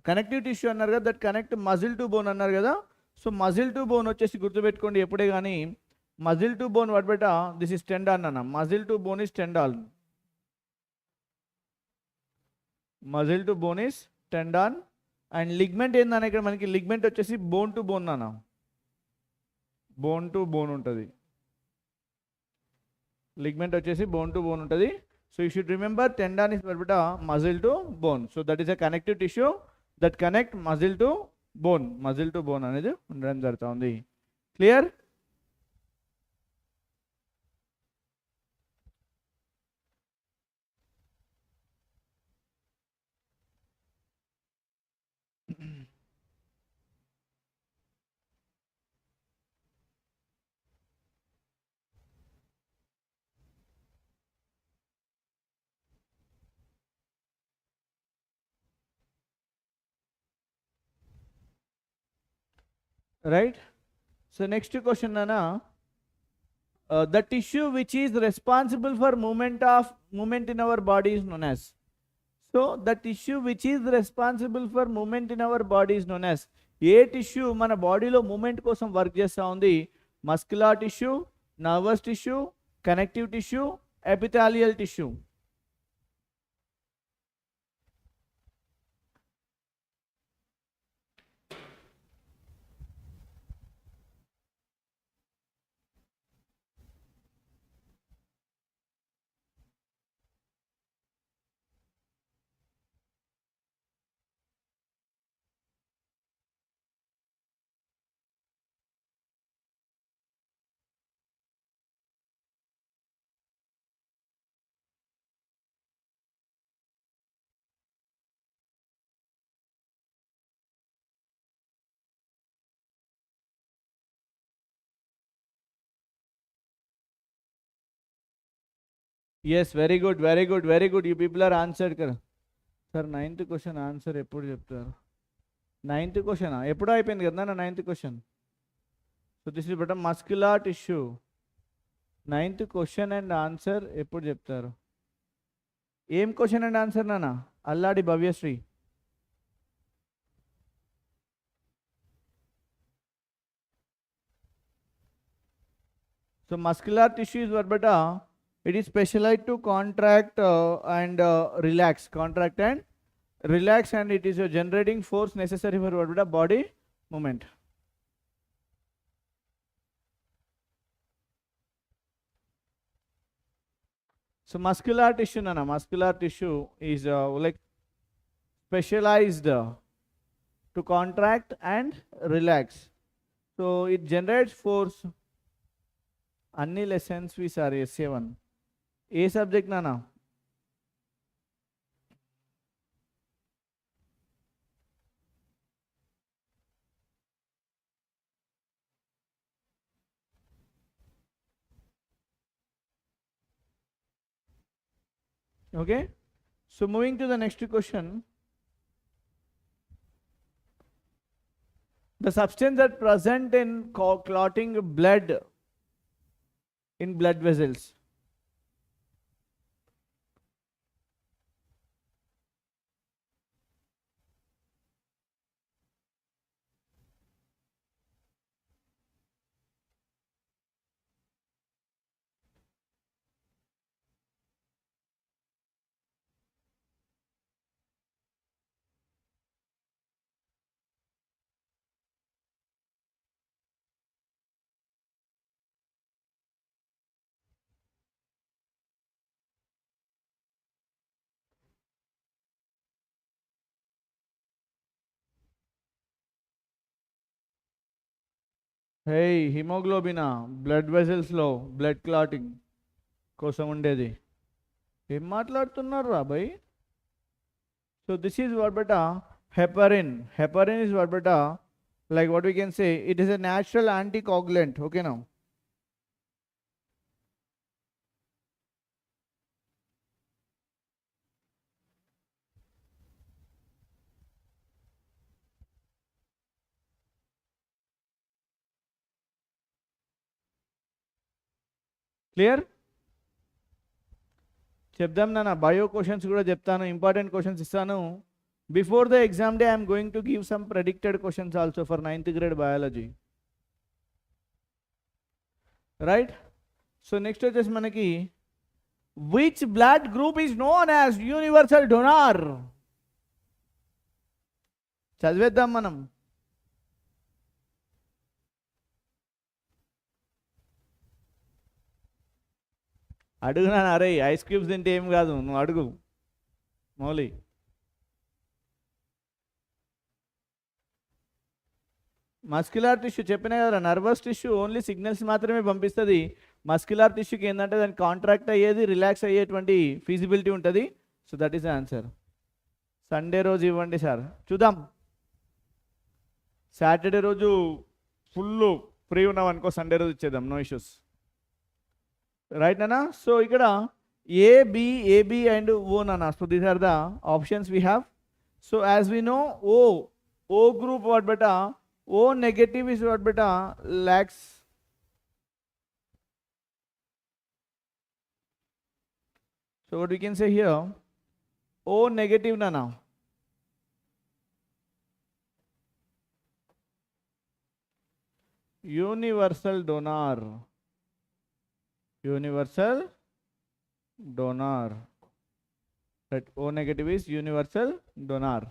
Speaker 1: connective tissue అన్నారు కదా, that connect muscle to bone అన్నారు కదా. సో మజిల్ టు బోన్ వచ్చేసి గుర్తుపెట్టుకోండి ఎప్పుడే కానీ, మజిల్ టు బోన్ వాట్ బేటా, దిస్ ఇస్ టెండాన్ అన్న, muscle to bone is tendon, muscle to bone is tendon. And ligament ఏందన్న ఇక్కడ మనకి, లిగ్మెంట్ వచ్చేసి బోన్ టు బోన్ అన్న, బోన్ టు బోన్ ఉంటుంది, లిగ్మెంట్ వచ్చేసి బోన్ టు బోన్ ఉంటుంది. So you should remember tendon is muscle to bone. So that is a connective tissue that connect muscle to bone అనేది ఉండడం జరుగుతుంది. Clear? Right? So next question Nana, the tissue which is responsible for movement in our body is known as. So the tissue which is responsible for movement in our body is known as. ఏ tissue మన బాడీలో movement కోసం work చేస్తూ ఉంది? Muscular tissue, nervous tissue, connective tissue, epithelial tissue. Yes very good very good very good, you people are answered కదా sir. 9th question answer ఎప్పుడు చెప్తారు? 9th question ఎప్పుడో అయిపోయింది కదా నా 9th question. So this is but muscular tissue. 9th question and answer ఎప్పుడు చెప్తారు? ఏం క్వశ్చన్ అండ్ ఆన్సర్ నాన్న? Alladi Bhavyasri. So muscular tissue is what beta? It is specialized to contract and relax, contract and relax, and it is a generating force necessary for what beta? Body movement. So muscular tissue nana, muscular tissue is like specialized to contract and relax. So it generates force. Anni lessons we are SA1. A subject నానా? Okay, so moving to the next question. The substance that present in clotting blood in blood vessels. Hey హిమోగ్లోబినా blood వెజల్స్లో blood clotting కోసం ఉండేది. ఏం మాట్లాడుతున్నారు రా భయ్? So this is what బెటా హెపరిన్. హెపరిన్ ఈజ్ వాట్ బెటా like what we can say, it is a natural anticoagulant. Okay now, clear? చెప్దాం నాన్న, బయో క్వశ్చన్స్ కూడా చెప్తాను, ఇంపార్టెంట్ క్వశ్చన్స్ ఇస్తాను. Before the exam day I'm going to give some predicted questions also for 9th grade biology. Right? So next వచ్చేసి మనకి which blood group is known as universal donor? చదివేద్దాం మనం. అడుగునాను, అరే ice cubes తింటే ఏం కాదు, నువ్వు అడుగు మౌలి. మస్క్యులార్ టిష్యూ చెప్పినా కదా, నర్వస్ టిష్యూ ఓన్లీ సిగ్నల్స్ మాత్రమే పంపిస్తుంది. మస్క్యులార్ టిష్యూకి ఏంటంటే దానికి కాంట్రాక్ట్ అయ్యేది, రిలాక్స్ అయ్యేటువంటి ఫీజిబిలిటీ ఉంటుంది. So that is the answer. Sunday రోజు ఇవ్వండి సార్, చూద్దాం. సాటర్డే రోజు ఫుల్ ఫ్రీ ఉన్నాం అనుకో, సండే రోజు ఇచ్చేద్దాం, నో ఇష్యూస్. రైట్ నానా? సో ఇక్కడ ఏబి అండ్ ఓ నానా. So these are the options we have. So as we know, O group what బెటా, O negative is what beta? Lacks. So what we can say here, O negative na now. Universal donor. Universal donor. Right. O negative is universal donor.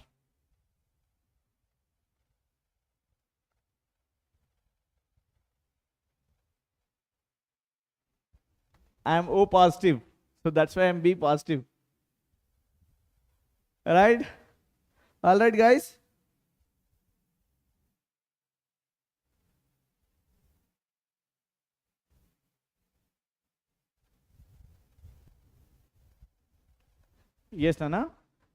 Speaker 1: I am O positive, so that's why I am B positive. Right? All right, guys. Yes, Nana.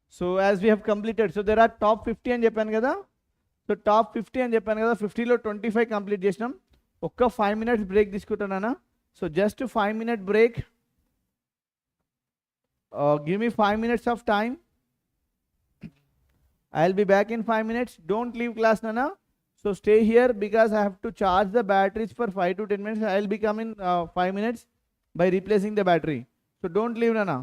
Speaker 1: So as we have completed, so there are top 50 అని చెప్పాను కదా. So top 50 అని చెప్పాను కదా, 50లో 25 complete చేసినాం. ఒక్క 5 minutes break తీసుకుంటానా? So just 5 minute break. Give me 5 minutes of time. I'll be back in 5 minutes. Don't leave class, Nana. So stay here because I have to charge the batteries for 5 to 10 minutes. I'll be coming 5 minutes by replacing the battery. So don't leave, Nana.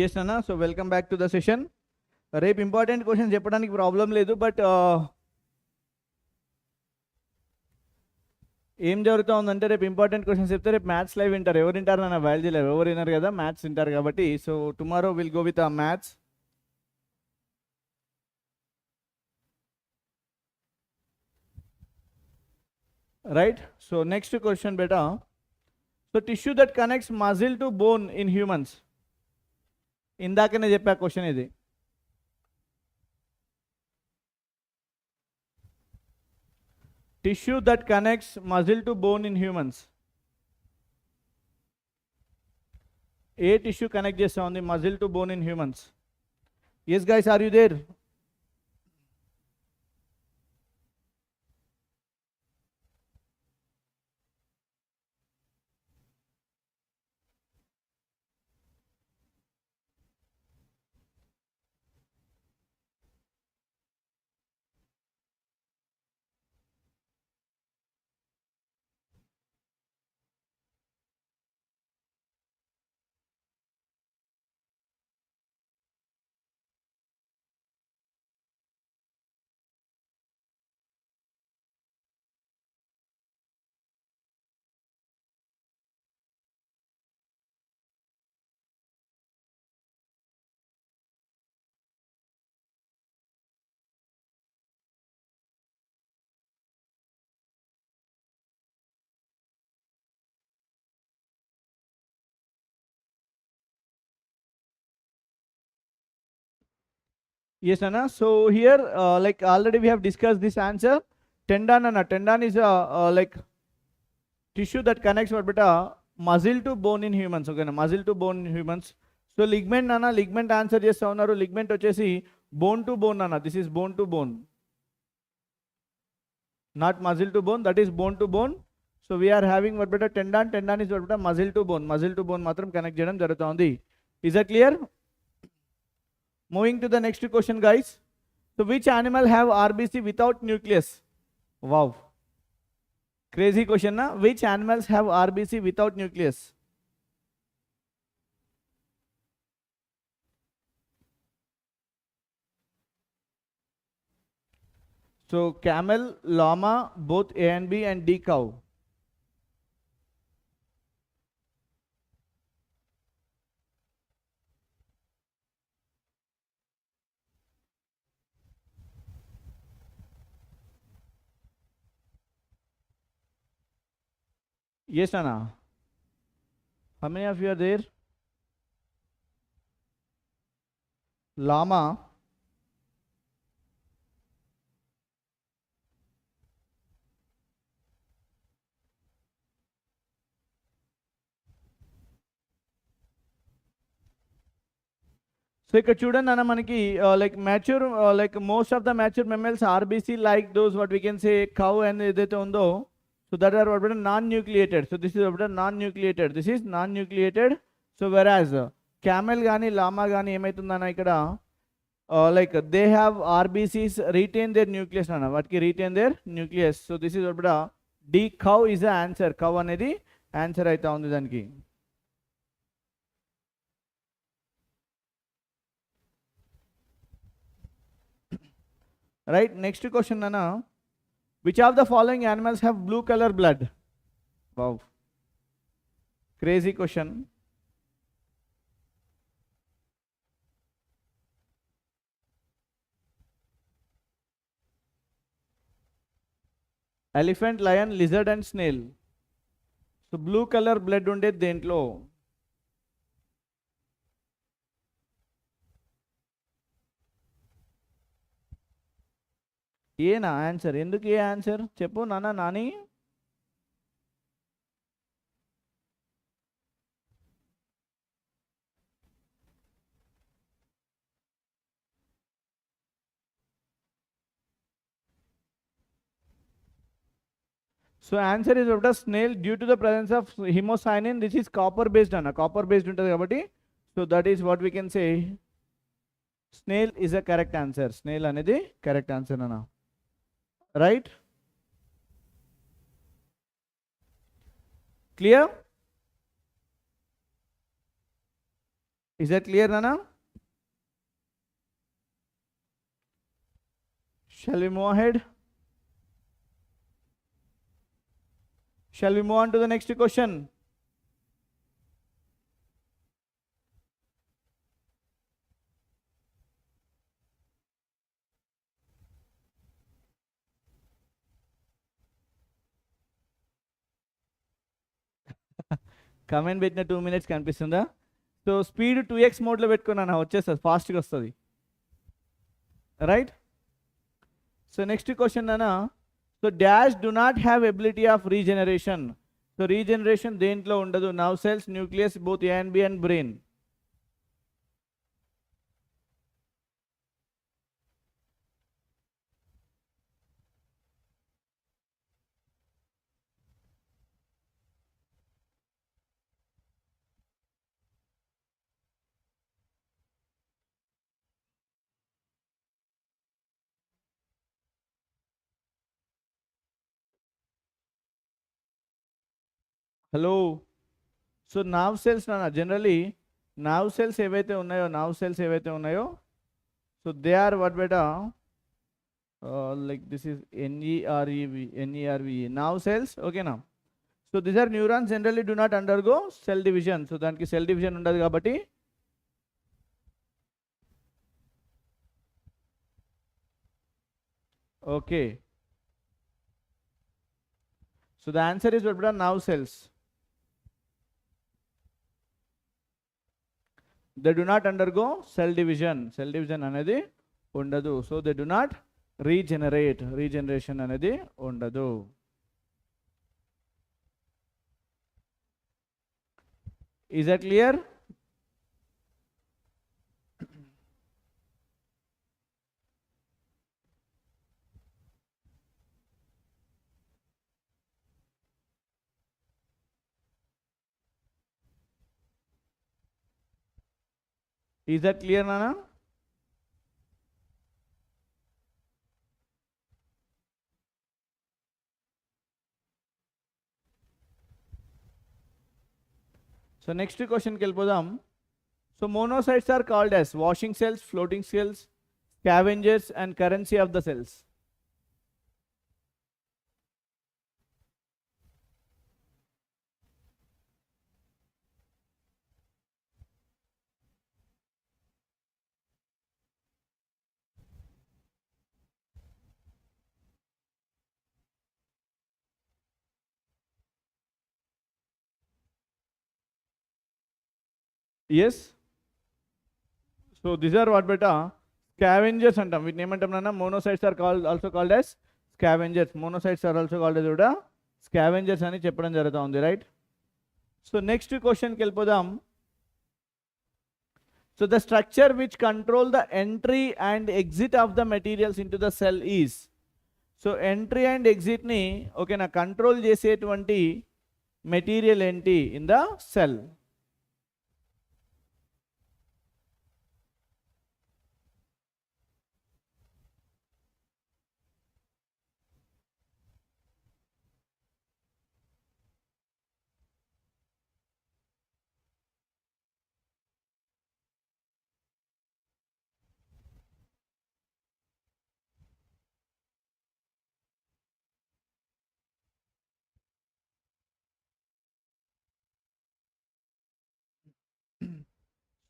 Speaker 1: Yes అన్న. So welcome back to the session. రేపు important questions చెప్పడానికి problem లేదు, but ఏం జరుగుతూ ఉందంటే రేపు important questions చెప్తే రేపు మ్యాథ్స్ లైవ్ వింటారు. ఎవరు వింటారు అన్న బయాలజీ లైవ్ ఎవరు విన్నారు కదా, మ్యాథ్స్ వింటారు కాబట్టి. So tomorrow will go with maths. Right. So next question beta. So tissue that connects muscle to bone in humans. ఇందాకనే చెప్పా క్వశ్చన్ ఇది. Tissue that connects muscle to bone in humans. ఏ tissue connect చేస్తా ఉంది muscle to bone in humans? Yes guys, are you there? Yes, Anna. So here, like already we have discussed this answer. Tendon, Anna. Tendon is like tissue that connects what beta muscle to bone in humans. Okay, muscle to bone in humans. So ligament, Anna. Ligament answer చేస్తా ఉన్నారు. Ligament వచ్చేసి bone to bone, Anna. This is bone to bone, not muscle to bone. That is bone to bone. So we are having what beta tendon. Tendon is what beta muscle to bone. Muscle to bone మాత్రం connect చేయడం జరుగుతూ ఉంది. Is that clear? Moving to the next question, guys. So which animal have RBC without nucleus? Wow, crazy question, na? Which animals have RBC without nucleus? So camel, llama, both A and B, and D cow. Yes, Anna. How many of you are there? Llama, so ఇక్కడ చూడండి అన్న, మనకి like mature like most of the mature mammals RBC like those what we can say cow and ఏదైతే ఉందో, so that are what non nucleated. So this is what non nucleated. This is non nucleated. So whereas camel కానీ llama కానీ ఏమవుతుందన్న ఇక్కడ like they have RBCs retain their nucleus అన్న, వాటికి retain their nucleus. So this is what the cow is the answer. Cow అనేది answer అవుతా ఉంది దానికి. Right, next question, Nana. Which of the following animals have blue color blood? Wow, crazy question. Elephant, lion, lizard and snail. So blue color blood ఉండేది దేంట్లో? ఏనా answer? ఎందుకు ఏ answer చెప్పు నాన్న. నాని, సో ఆన్సర్ ఇస్ ఒకట snail due to the presence of haemocyanin. This is copper based అన్న, copper based ఉంటుంది కాబట్టి. So that is what we can say snail is a correct answer. Snail అనేది correct answer అన్న. Right, clear? Is that clear, Nana? Shall we move ahead? Shall we move on to the next question? Comment పెట్టిన 2 minutes కనిపిస్తుందా? So speed 2x మోడ్లో పెట్టుకున్నాను, వచ్చేస్తుంది, ఫాస్ట్గా వస్తుంది, right? So next question అన్న, so dash do not have ability of regeneration. So regeneration దేంట్లో ఉండదు? Nerve cells, nucleus, both A and B and brain. Hello. So nerve cells నాన్న, జనరలీ నర్వ్ సెల్స్ ఏవైతే ఉన్నాయో సో దే ఆర్ వాట్ బెటా, like this is NERVE nerve cells, ఓకేనా? So these are neurons generally do not undergo cell division. So దానికి cell division ఉండదు కాబట్టి okay. So the answer is what beta, nerve cells. They do not undergo cell division. Cell division అనేది ఉండదు. So they do not regenerate, regeneration అనేది ఉండదు. Is that clear? Is that clear, Nana? So next question కి వెళ్ళిపోదాం. So monocytes are called as washing cells, floating cells, scavengers and currency of the cells. Yes. So these are what beta scavengers అంటాం. వీటిని ఏమంటాం నాన్న? Monocytes are also called as scavengers. Monocytes are also called as కూడా scavengers అని చెప్పడం జరుగుతూ ఉంది, right? So next క్వశ్చన్కి వెళ్ళిపోదాం. So the structure which control the entry and exit of the materials in to the cell is. So entry and ఎగ్జిట్ని ఓకేనా control చేసేటువంటి మెటీరియల్ ఏంటి in the cell?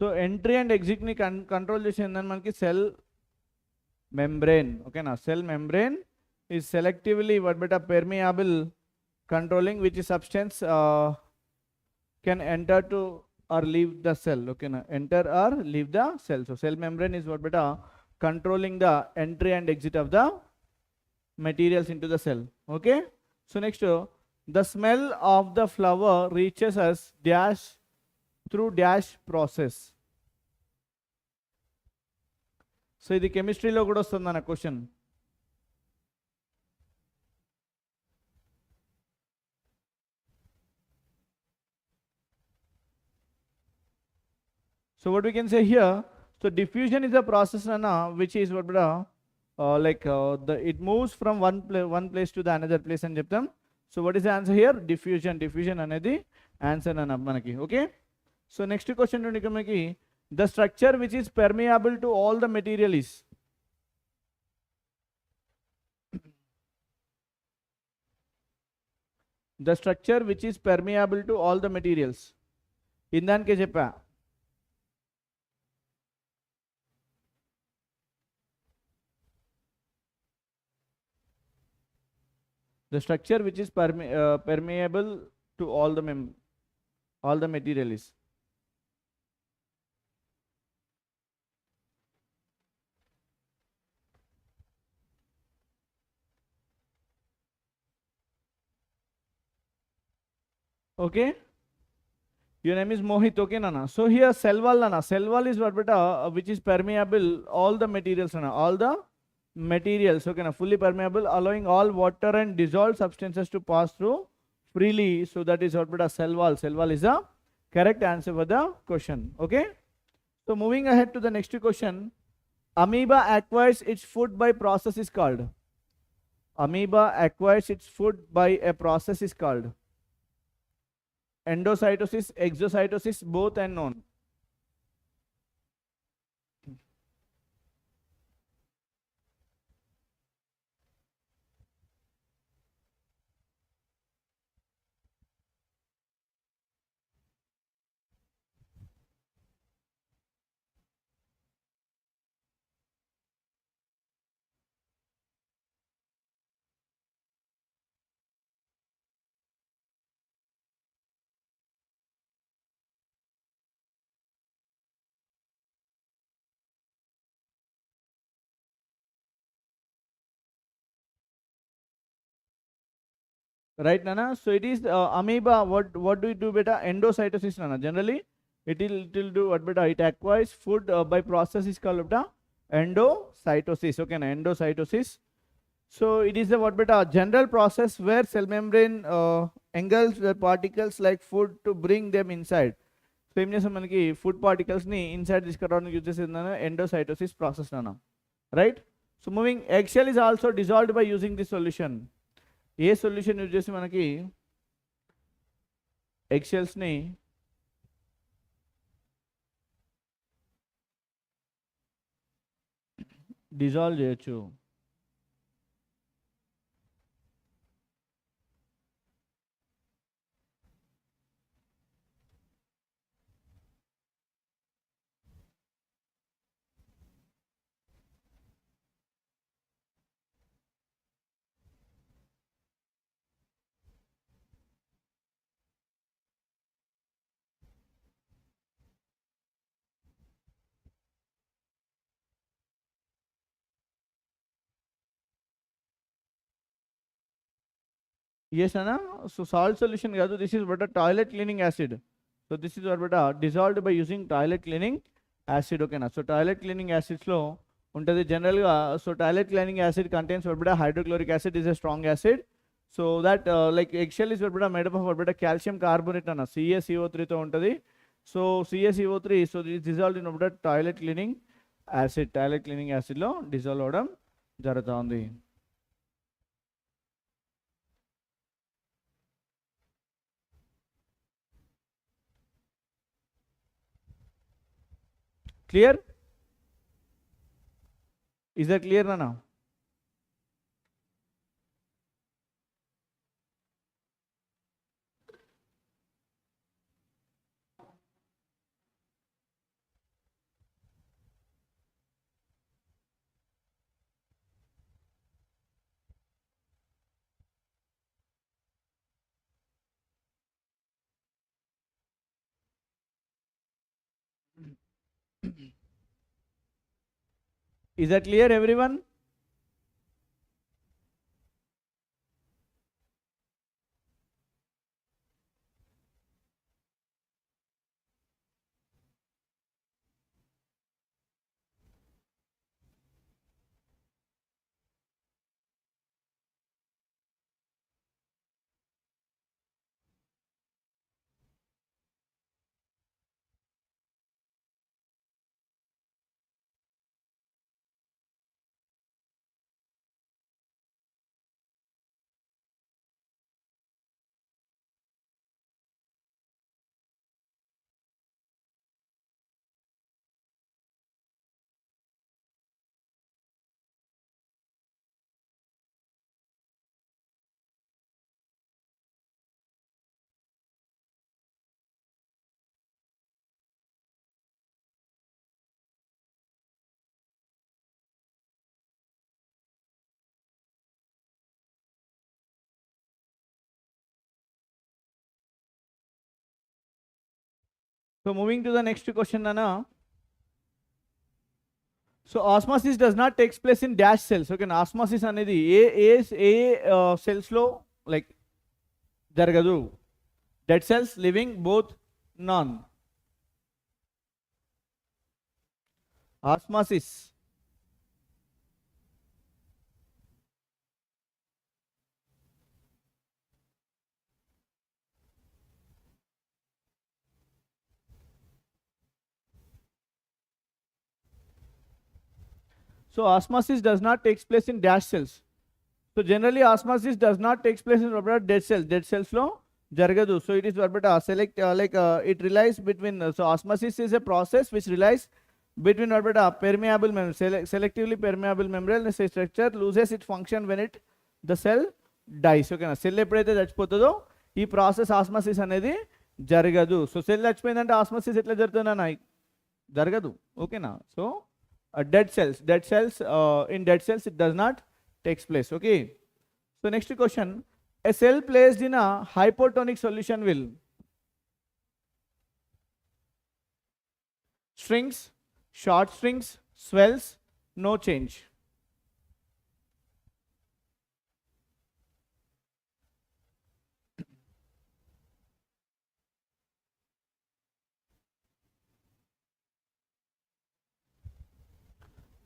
Speaker 1: So entry and ఎగ్జిట్ని control చేసి ఏంటంటే మనకి సెల్ మెంబ్రెయిన్, ఓకేనా? Cell membrane is selectively what బెటా permeable controlling which substance can enter to or leave the cell, ఓకేనా? Enter or leave the cell. So cell membrane is what బెటా controlling the entry and exit of the materials into the cell. Okay, so next the smell of the flower reaches us dash through dash process. So ఇది కెమిస్ట్రీలో కూడా వస్తుంది అన్న question. So what we can say here, so diffusion is a process which is what it moves from one place to the another place and చెప్తాం. So what is the answer here? Diffusion. Diffusion అనేది answer అన్న మనకి. Okay, so next question నుండి మనకి The structure which is permeable to all the material is. The structure which is permeable to all the materials. ఇందానికే చెప్పా. The structure which is permeable to all the material is. Okay. Your name is Mohit, okay, Nana? So here cell wall, Nana. Cell wall is what beta, which is permeable all the materials, Nana. All the materials, okay, na, fully permeable, allowing all water and dissolved substances to pass through freely. So that is what beta cell wall. Cell wall is the correct answer for the question. Okay. So moving ahead to the next question. Amoeba acquires its food by process is called. Amoeba acquires its food by a process is called endocytosis, exocytosis, both and none. Right, Nana? So it is amoeba. What do it do, beta? Endocytosis, Nana. Generally, it will do what, beta? It acquires food by process is called beta endocytosis. Okay, na endocytosis. So it is a what, beta? General process where cell membrane engulfs the particles like food to bring them inside. So ఏం చేస్తాం మనకి food particles ని inside తీసుకురావడానికి use చేసేది endocytosis process నాన్న. Right. So moving eggshell is also dissolved by using this solution. A solution use చేసి మనకి ఎగ్షెల్స్ని dissolve చేయొచ్చు? Yes, Anna. So salt solution కాదు. This is what a toilet cleaning acid. So this is what a dissolved by using toilet cleaning acid. Okay na. So toilet cleaning acids లో ఉంటుంది జనరల్గా. So toilet cleaning acid contains what hydrochloric acid is a strong acid. So that like eggshell is what made up of what calcium carbonate అన్న CaCO3 తో ఉంటుంది. So CaCO3 so this is dissolved in what toilet cleaning acid. Toilet cleaning acid లో dissolve అవడం జరుగుతుంది. Clear? Is that clear now? Is that clear, everyone? So moving to the next question, Nana. So osmosis does not takes place in dash cells. Okay, osmosis అనేది cells లో like జరగదు. Dead cells, living, both, none. Osmosis. So osmosis does not takes place in dash cells. So generally osmosis does not takes place in dead cells. Dead cells lo jaragadu. So it is select it relies between. So osmosis is a process which relies between permeable membrane, selectively permeable membrane structure loses its function when the cell dies. Okay na cell ఎప్పుడైతే చచ్చిపోతుందో ఈ process osmosis అనేది జరగదు. So cell చచ్చిపోయిందంటే osmosis ఎట్లా జరుగుతుందన్న జరగదు. ఓకేనా. So dead cells in dead cells it does not takes place. Okay, so next question, a cell placed in a hypotonic solution will shrinks, short shrinks, swells, no change.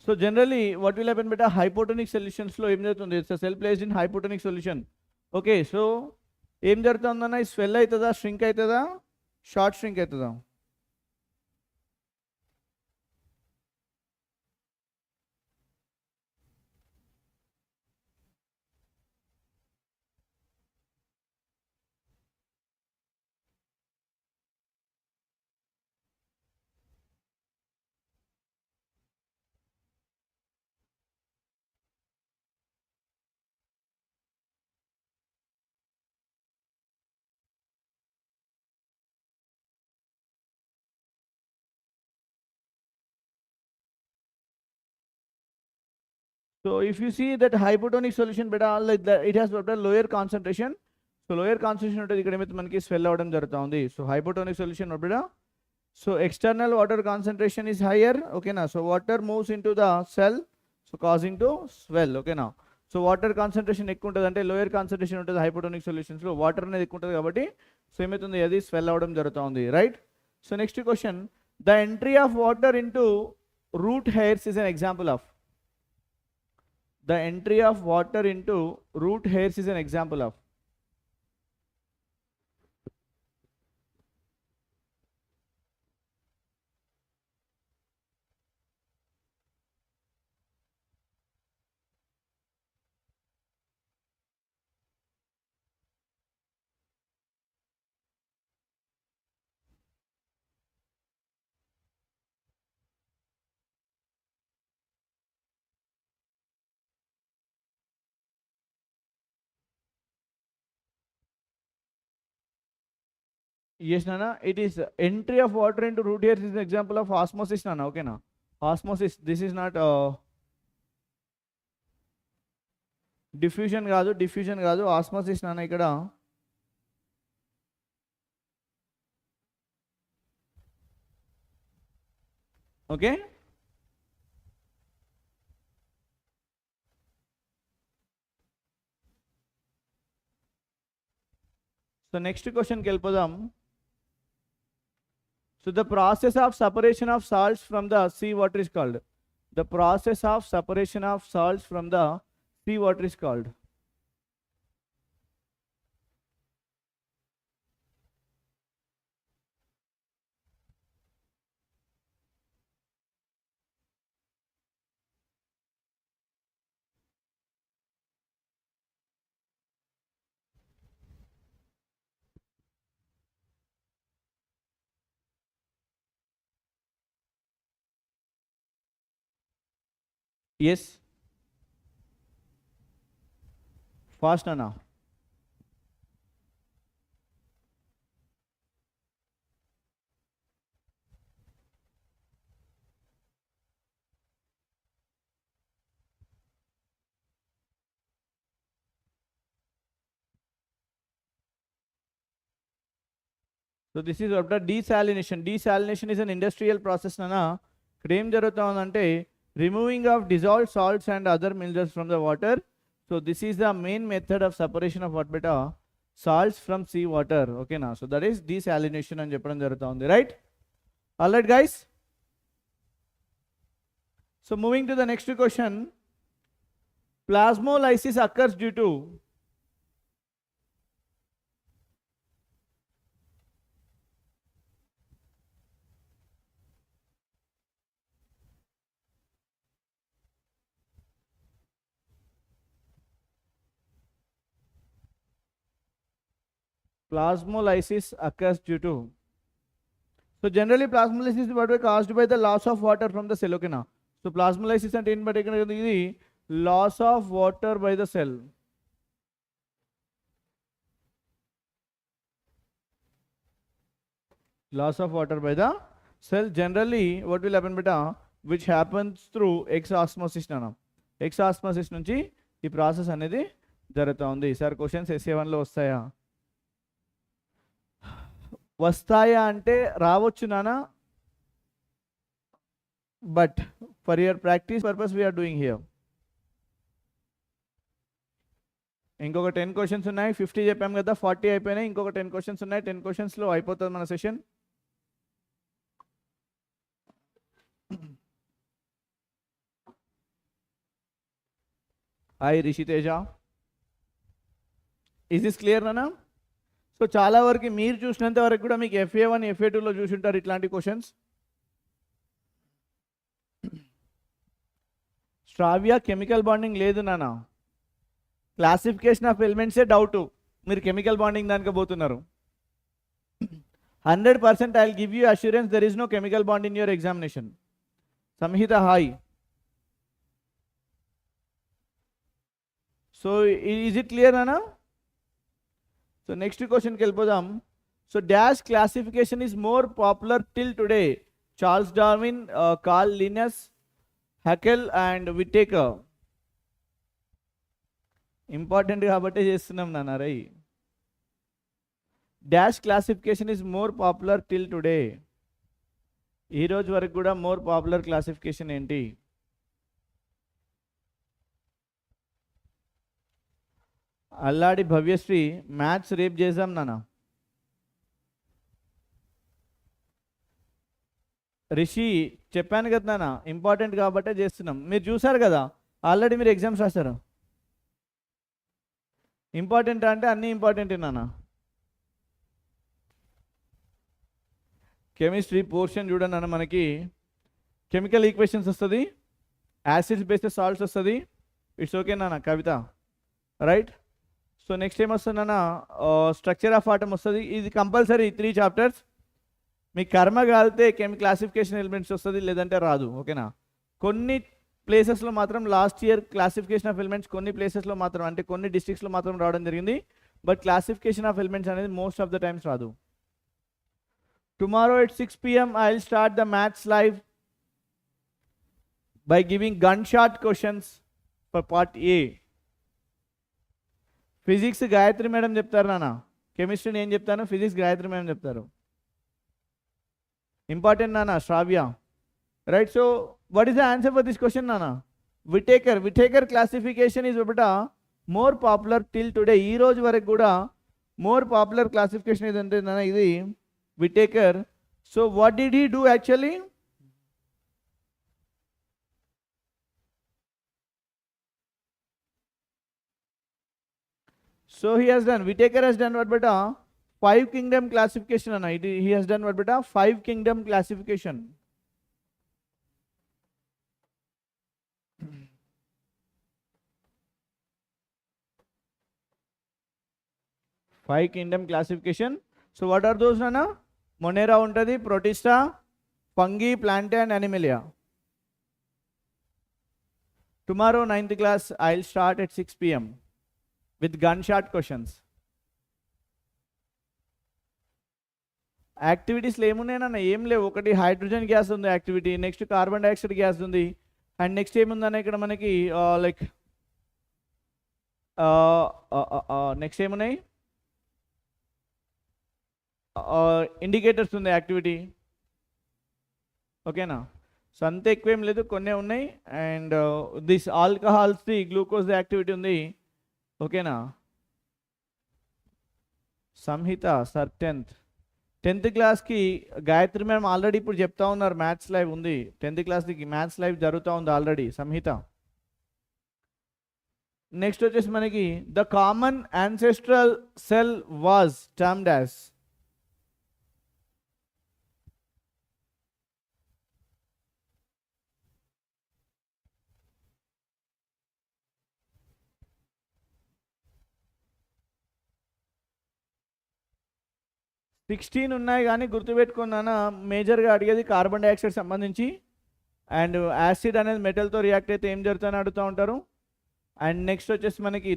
Speaker 1: So generally what will happen beta hypotonic solutions లో ఏం జరుగుతుంది, it's a cell placed in hypotonic solution. Okay, so ఏం జరుగుతుందన్న swell అవుతుందా, shrink అవుతుందా, short shrink అవుతుందా? So if you see that hypotonic solution beta like that, it has a lower concentration. So lower concentration ఉంటుంది ఇక్కడ ఏమైతే మనకి swell అవ్వడం జరుగుతుంది. So hypotonic solution beta, so external water concentration is higher. Okay na, so water moves into the cell, so causing to swell. Okay na, so water concentration ఎక్కువ ఉంటుంది అంటే lower concentration ఉంటుంది hypotonic solutions లో, water అనేది ఎక్కువ ఉంటుంది కాబట్టి so ఏమవుతుంది అది స్వెల్ అవ్వడం జరుగుతుంది. Right. So next question, the entry of water into root hairs is an example of. The entry of water into root hairs is an example of. Yes, Nana, it is entry of water into root hairs is an example of osmosis, Nana. Okay, na osmosis. This is not diffusion కాదు osmosis Nana ఇక్కడ. Okay, so next question కి వెళ్ళిపోదాం. So the process of separation of salts from the sea water is called. The process of separation of salts from the sea water is called. Yes, fast Nana. So this is what desalination. Desalination is an industrial process అన్న. ఇక్కడ ఏం జరుగుతూ ఉందంటే removing of dissolved salts and other minerals from the water. So this is the main method of separation of what beta salts from sea water. ఓకేనా? So that is desalination అని చెప్పడం జరుగుతూ ఉంది. Right? Alright guys. So moving to the next question. Plasmolysis occurs due to plasmolysis occurs due to. So generally plasmolysis is what caused by the loss of water from the cell. Okay now. So plasmolysis and in particular the loss of water by the cell. Loss of water by the cell. Generally what will happen beta, which happens through exosmosis nana. Exosmosis nunchi ఈ process అనేది జరుగుతూ ఉంది. Sir questions SA1లో వస్తాయా? వస్తాయా అంటే రావచ్చు నానా, but for your practice purpose we are doing here. ఇంకొక 10 క్వశ్చన్స్ ఉన్నాయి. 50 చెప్పాం కదా, 40 అయిపోయినాయి. ఇంకొక 10 క్వశ్చన్స్ ఉన్నాయి. 10 క్వశ్చన్స్లో అయిపోతుంది మన session. Hi Rishiteja, is this clear నానా? సో చాలా వరకు మీరు చూసినంత వరకు కూడా మీకు FA1 FA2లో చూసి ఉంటారు ఇట్లాంటి క్వశ్చన్స్. శ్రావ్య కెమికల్ బాండింగ్ లేదు నానా, క్లాసిఫికేషన్ ఆఫ్ ఎలిమెంట్సే డౌట్. మీరు కెమికల్ బాండింగ్ దానికి పోతున్నారు. 100% I will give you assurance there is no chemical bond in your examination. Samhita hi. So is it clear నానా? సో నెక్స్ట్ క్వశ్చన్కి వెళ్ళిపోదాం. So dash classification is more popular till today. Charles Darwin, Carl Linnaeus, Haeckel and Whittaker. Important కాబట్టి చేస్తున్నాం నాన్న రై. Dash classification is more popular till today. ఈరోజు వరకు కూడా మోర్ పాపులర్ క్లాసిఫికేషన్ ఏంటి? అల్లాడి భవ్యశ్రీ, మ్యాథ్స్ రేపు చేద్దాం నాన్న. రిషి చెప్పాను కదా నాన్న, ఇంపార్టెంట్ కాబట్టే చేస్తున్నాం. మీరు చూసారు కదా ఆల్రెడీ, మీరు ఎగ్జామ్స్ రాస్తారు. ఇంపార్టెంట్ అంటే అన్నీ ఇంపార్టెంటే నాన్న. కెమిస్ట్రీ పోర్షన్ చూడండి నాన్న, మనకి కెమికల్ ఈక్వేషన్స్ వస్తుంది, యాసిడ్స్ బేస్డ్ సాల్ట్స్ వస్తుంది. ఇట్స్ ఓకే నాన్న కవిత, రైట్? సో నెక్స్ట్ ఏం వస్తుంది నాన్న, స్ట్రక్చర్ ఆఫ్ ఆటమ్ వస్తుంది. ఇది కంపల్సరీ 3 చాప్టర్స్. మీ కర్మ కాలితే క్లాసిఫికేషన్ ఎలిమెంట్స్ వస్తుంది, లేదంటే రాదు. ఓకేనా? కొన్ని ప్లేసెస్లో మాత్రం last year classification of elements కొన్ని ప్లేసెస్లో మాత్రం, అంటే కొన్ని డిస్ట్రిక్ట్స్లో మాత్రం రావడం జరిగింది. బట్ క్లాసిఫికేషన్ ఆఫ్ ఎలిమెంట్స్ అనేది మోస్ట్ ఆఫ్ ద టైమ్స్ రాదు. Tomorrow at 6 PM I will start the maths live by giving gunshot questions for part A. Physics Gayatri madam చెప్తారు నాన్న, కెమిస్ట్రీ నేను చెప్తాను, ఫిజిక్స్ గాయత్రి మేడం చెప్తారు. ఇంపార్టెంట్ నాన్న Shravya, right? So what is the answer for this question నాన్న? Whittaker classification is ఒకట more popular till today. ఈ రోజు వరకు కూడా మోర్ పాపులర్ క్లాసిఫికేషన్ ఏదంటే నాన్న ఇది Whittaker. So what did he do actually? So he has done, Whittaker has done what beta? 5 kingdom classification. He has done what beta? 5 kingdom classification. Five kingdom classification. So what are those nana? Monera untadi, Protista, fungi, planta and animalia. Tomorrow 9th class I'll start at 6 PM. with gunshot questions. యాక్టివిటీస్లో ఏమున్నాయన్నా? ఏం లేవు. ఒకటి hydrogen gas ఉంది activity, next carbon dioxide gas ఉంది, and next ఏముందన్న ఇక్కడ మనకి like next ఏమున్నాయి? Indicators ఉంది యాక్టివిటీ. ఓకేనా? సో అంత ఎక్కువేం లేదు, కొన్నే ఉన్నాయి. అండ్ దిస్ ఆల్కహాల్స్ది గ్లూకోజ్ యాక్టివిటీ ఉంది. ఓకేనా? సంహిత సార్ 10th క్లాస్కి గాయత్రి మ్యామ్ ఆల్రెడీ ఇప్పుడు చెప్తా ఉన్నారు, మ్యాథ్స్ లైవ్ ఉంది. 10th క్లాస్కి మ్యాథ్స్ లైవ్ జరుగుతూ ఉంది ఆల్రెడీ. సంహిత నెక్స్ట్ వచ్చేసి మనకి the common ancestral cell was termed as. Sixteen ఉన్నాయి కానీ గుర్తుపెట్టుకున్నాను, మేజర్గా అడిగేది కార్బన్ డైఆక్సైడ్ సంబంధించి. అండ్ యాసిడ్ అనేది మెటల్తో రియాక్ట్ అయితే ఏం జరుగుతుందని అడుగుతూ ఉంటారు. అండ్ నెక్స్ట్ వచ్చేసి మనకి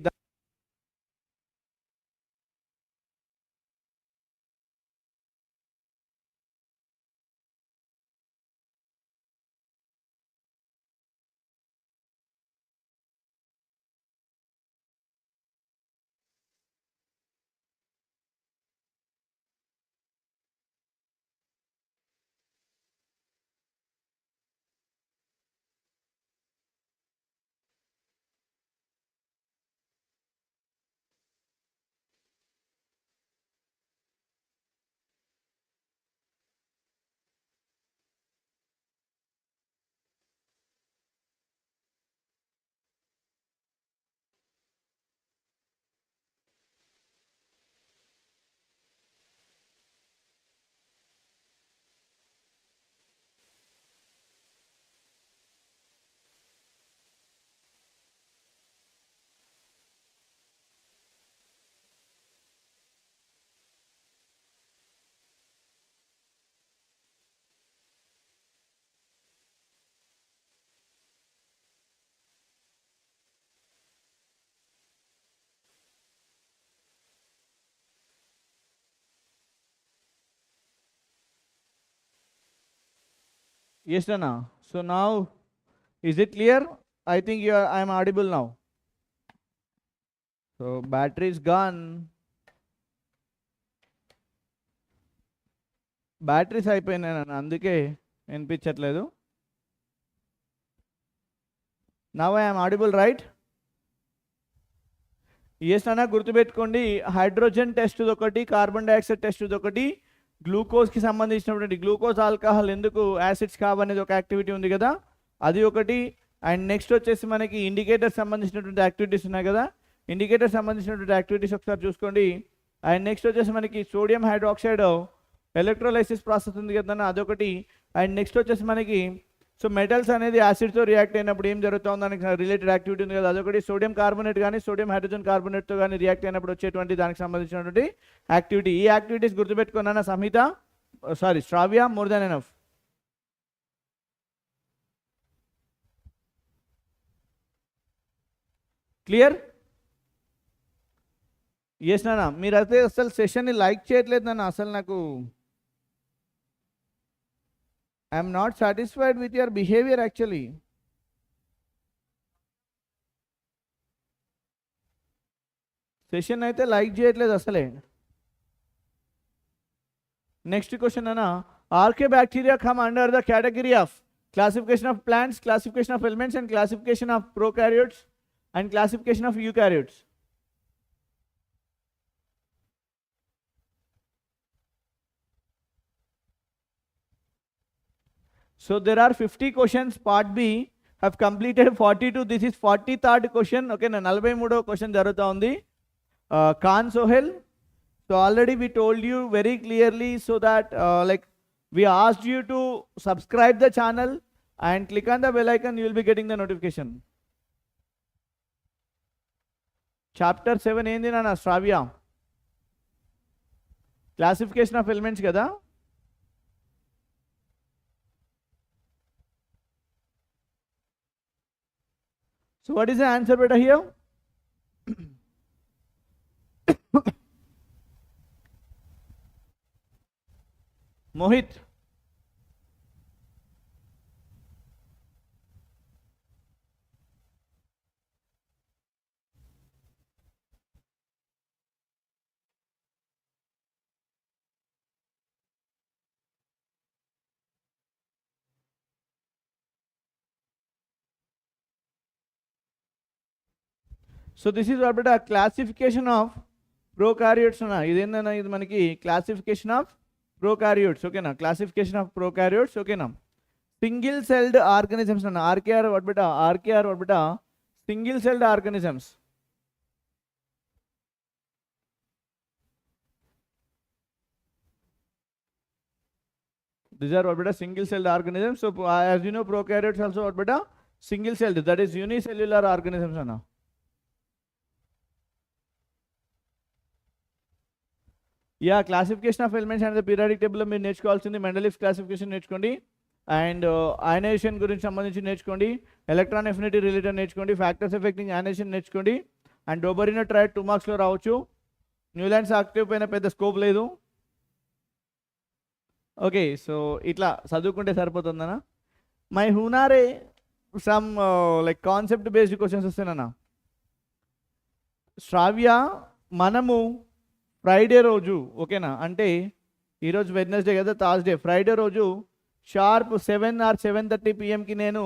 Speaker 1: yes Nana. So now is it clear? I think I am audible now. So battery is gone. Batteries అయిపోయినాయి నన్ను, అందుకే వినిపించట్లేదు. Now I am audible right? Yes అన్న, గుర్తుపెట్టుకోండి, హైడ్రోజన్ టెస్ట్ ఒకటి, కార్బన్ డైఆక్సైడ్ టెస్ట్ ఒకటి, గ్లూకోజ్కి సంబంధించినటువంటి గ్లూకోజ్ ఆల్కహాల్ ఎందుకు యాసిడ్స్ కావనేది ఒక యాక్టివిటీ ఉంది కదా, అది ఒకటి. అండ్ నెక్స్ట్ వచ్చేసి మనకి ఇండికేటర్ సంబంధించినటువంటి యాక్టివిటీస్ ఉన్నాయి కదా, ఇండికేటర్ సంబంధించినటువంటి యాక్టివిటీస్ ఒకసారి చూసుకోండి. అండ్ నెక్స్ట్ వచ్చేసి మనకి సోడియం హైడ్రాక్సైడ్ ఎలక్ట్రోలైసిస్ ప్రాసెస్ ఉంది కదా, అదొకటి. అండ్ నెక్స్ట్ వచ్చేసి మనకి సో మెటల్స్ అనేది యాసిడ్తో రియాక్ట్ అయినప్పుడు ఏం జరుగుతుందో దానికి రిలేటెడ్ యాక్టివిటీ ఉంది కదా, అదొకటి. సోడియం కార్బోనేట్ కానీ సోడియం హైడ్రోజన్ కార్బోనేట్తో కానీ రియాక్ట్ అయినప్పుడు వచ్చేటువంటి దానికి సంబంధించినటువంటి యాక్టివిటీ. ఈ యాక్టివిటీస్ గుర్తుపెట్టుకున్నాను Samhita, sorry Shravya, more than enough. Clear? Yes నాన్న, మీరైతే అసలు సెషన్ని లైక్ చేయట్లేదు నాన్న. అసలు నాకు I'm not satisfied with your behaviour actually. Session అయితే లైక్ చేయట్లేదు అసలే. నెక్స్ట్ క్వశ్చన్ అన్న, archaebacteria come under the category of classification of plants, classification of elements and classification of prokaryotes and classification of eukaryotes. So there are 50 questions, part B have completed 42. This is 43rd question. Okay na, 43వ question జరుగుతా ఉంది. Khan Sohail, so already we told you very clearly, so that like we asked you to subscribe the channel and click on the bell icon, you will be getting the notification. Chapter 7 ఏంది నాన్న? Shravya, classification of elements కదా. So what is the answer బెటా here? Mohit, so this is what బెట classification of prokaryotes అన్న. ఇదేందన్నా, ఇది మనకి classification of prokaryotes. ఓకేనా, క్లాసిఫికేషన్ ఆఫ్ ప్రోకారియోట్స్. ఓకేనా, సింగిల్ సెల్డ్ ఆర్గానిజమ్స్ అన్న. ఆర్కేఆర్ వాట్ బెట, ఆర్కేఆర్ వాట్ బెట single celled organisms. These are what beta single celled organisms. So as you know, prokaryotes also what beta single celled, that is unicellular organisms anna. Yeah, classification of elements and the periodic table మీరు నేర్చుకోవాల్సింది మెండలిఫ్ classification నేర్చుకోండి, and ionisation గురించి సంబంధించి నేర్చుకోండి, electron affinity related నేర్చుకోండి, factors effecting ionisation నేర్చుకోండి, and డోబరినో tried 2 మార్క్స్లో రావచ్చు. Newlands active పైన పెద్ద స్కోప్ లేదు. ఓకే, సో ఇట్లా చదువుకుంటే సరిపోతుందన్నా. మై హూనారే some like concept based questions వస్తానన్నా. శ్రావ్య, మనము ఫ్రైడే రోజు, ఓకేనా, అంటే ఈరోజు వెడ్నెస్డే కదా, థర్స్డే, ఫ్రైడే రోజు షార్ప్ 7 or 7:30 PM నేను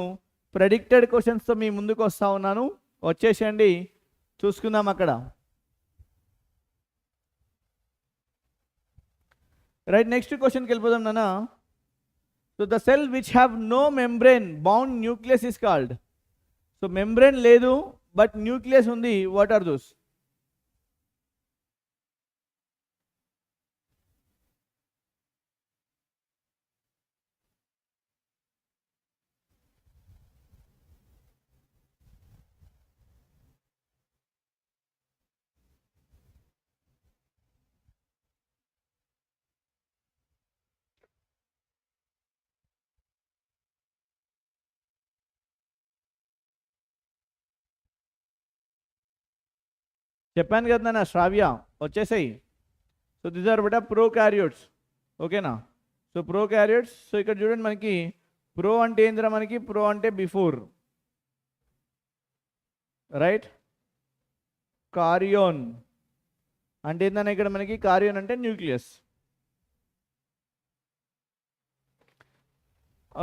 Speaker 1: ప్రెడిక్టెడ్ క్వశ్చన్స్తో మీ ముందుకు వస్తూ ఉన్నాను. వచ్చేసేయండి, చూసుకుందాం అక్కడ. రైట్, నెక్స్ట్ క్వశ్చన్కి వెళ్ళిపోదాం నాన్న. So the cell which have no membrane bound nucleus is called. So membrane లేదు బట్ న్యూక్లియస్ ఉంది, వాట్ ఆర్ దోస్? చెప్పాను కదా నాన్న, శ్రావ్య వచ్చేసాయి. So these are but prokaryotes. ఓకేనా, సో ప్రోకారియోట్స్. సో ఇక్కడ చూడండి, మనకి ప్రో అంటే ఏందిరా, మనకి ప్రో అంటే బిఫోర్, రైట్. కార్యోన్ అంటే ఏందన్నా, ఇక్కడ మనకి కార్యోన్ అంటే nucleus.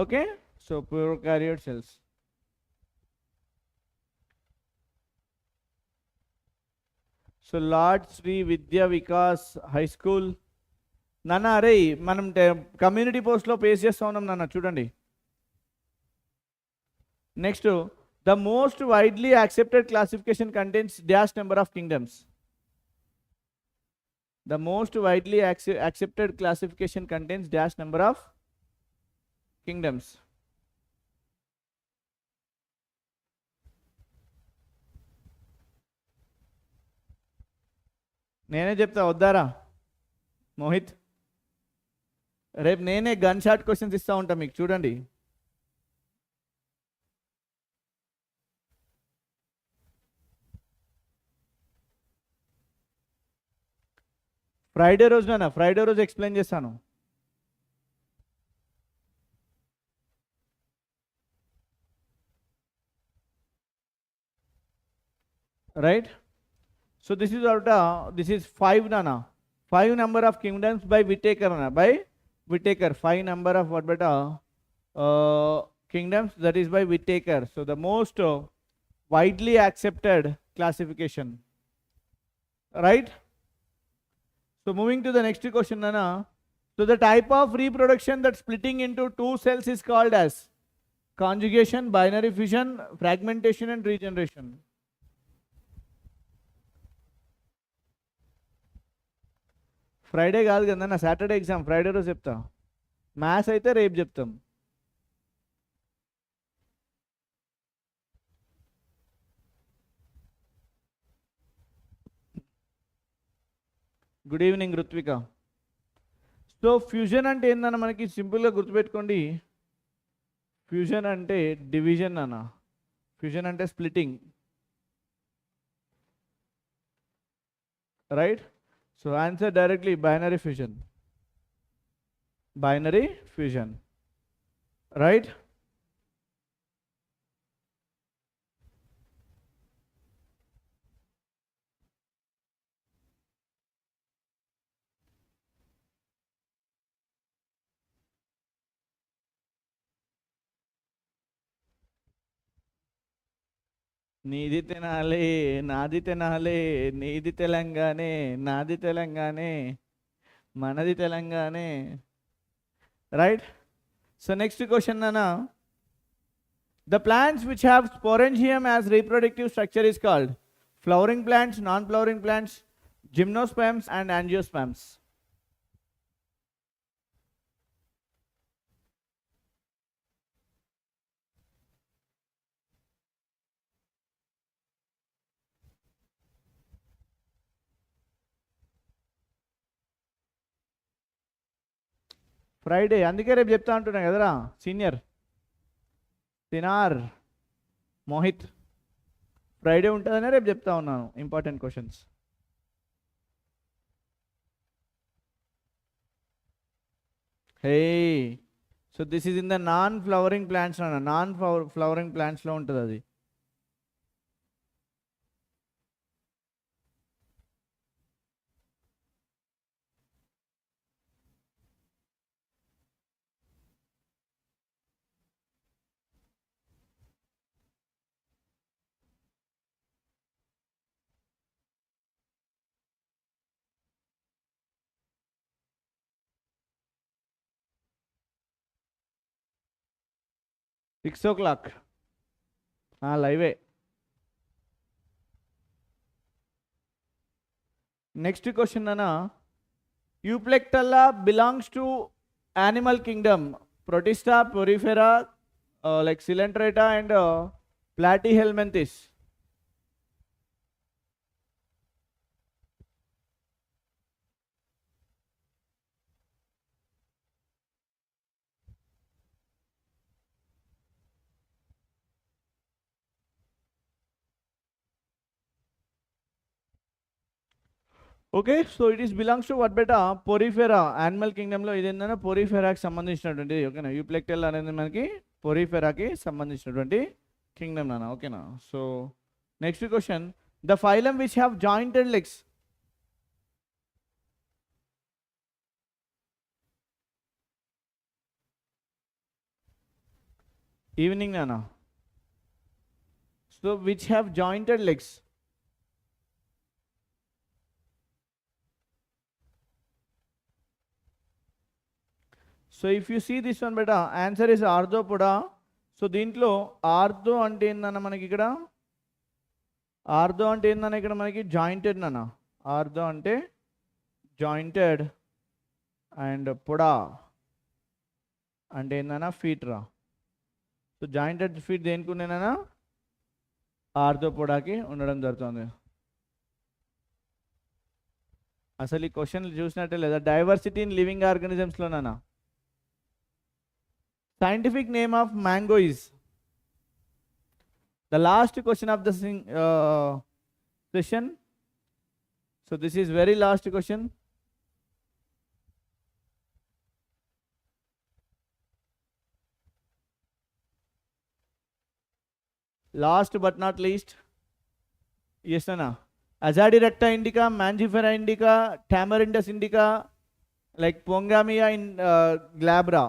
Speaker 1: Okay, so prokaryote cells. So Lord Sri Vidya Vikas high school నాన్న. అరే మనం కమ్యూనిటీ పోస్ట్లో పేస్ట్ చేస్తూ ఉన్నాం నాన్న, చూడండి. Next, the most widely accepted classification contains dash number of kingdoms. The most widely accepted classification contains dash number of kingdoms. నేనే చెప్తా, వద్దారా మోహిత్? రేపు నేనే గన్ షాట్ క్వశ్చన్స్ ఇస్తూ ఉంటా మీకు, చూడండి. ఫ్రైడే రోజున, ఫ్రైడే రోజు ఎక్స్ప్లెయిన్ చేస్తాను. Right, so this is what this is 5 nana, 5 number of kingdoms by Whittaker nana, by Whittaker, 5 number of what beta kingdoms, that is by Whittaker. So the most widely accepted classification, right. So moving to the next question nana. So the type of reproduction that splitting into 2 cells is called as conjugation, binary fission, fragmentation and regeneration. Friday కాదు కదా నా, Saturday exam, Friday రోజు చెప్తా. Maths అయితే రేపు చెప్తాం. Good evening Ruthvika. So fusion అంటే ఏందన్న, మనకి సింపుల్గా గుర్తుపెట్టుకోండి. ఫ్యూజన్ అంటే డివిజన్ అన్న, ఫ్యూజన్ అంటే splitting, right. So answer directly, binary fission. Binary fission, right. నీది తినాలి, నాది తినాలి, నీది తెలంగాణే, నాది తెలంగాణే, మనది తెలంగాణే. రైట్. సో నెక్స్ట్ క్వశ్చన్ అన్న, the plants which have sporangium as reproductive structure is called flowering plants, non-flowering plants, gymnosperms and angiosperms. Friday అందుకే రేపు చెప్తా అంటున్నా కదరా సీనియర్ తినార్ మోహిత్. ఫ్రైడే ఉంటుందనే రేపు చెప్తా ఉన్నాను important questions. Hey, so this is in the non flowering plants అన్న, నాన్ ఫ్లవరింగ్ ప్లాంట్స్లో ఉంటుంది అది. సిక్స్ ఓ క్లాక్ లైవే. నెక్స్ట్ క్వశ్చన్ అన్న, Euplectella belongs to animal kingdom, protista, porifera, like coelenterata and platyhelminthes. Okay, so it is belongs to what బెటా porifera. Animal కింగ్డమ్లో ఇది ఏంటంటే పొరిఫెరాకి సంబంధించినటువంటి, ఓకేనా, యూప్లెక్టెల్ అనేది మనకి పొరిఫెరాకి సంబంధించినటువంటి కింగ్డమ్ నాన్న, ఓకేనా. So next question, the phylum which have jointed legs. Evening నాన్న. So which have jointed legs. So if you see this one బెటా, ఆన్సర్ ఇస్ ఆర్థోపోడా. సో దీంట్లో ఆర్థో అంటే ఏందన్న మనకి ఇక్కడ, ఆర్థో అంటే ఏందన్న ఇక్కడ మనకి జాయింటెడ్ నాన్న. ఆర్థో అంటే జాయింటెడ్ అండ్ పొడా అంటే ఏందన్న ఫీట్ రా. సో జాయింటెడ్ ఫీట్ దేనికి ఉండేనా, ఆర్థోపోడాకి ఉండడం జరుగుతుంది. అసలు ఈ క్వశ్చన్ చూసినట్టే లేదా, డైవర్సిటీ ఇన్ లివింగ్ ఆర్గానిజమ్స్లోనా. Scientific name of mango is. The last question of the session. So this is very last question. Last but not least. Yes Anna. Azadirachta indica, Mangifera indica, Tamarindus indica, like Pongamia in glabra.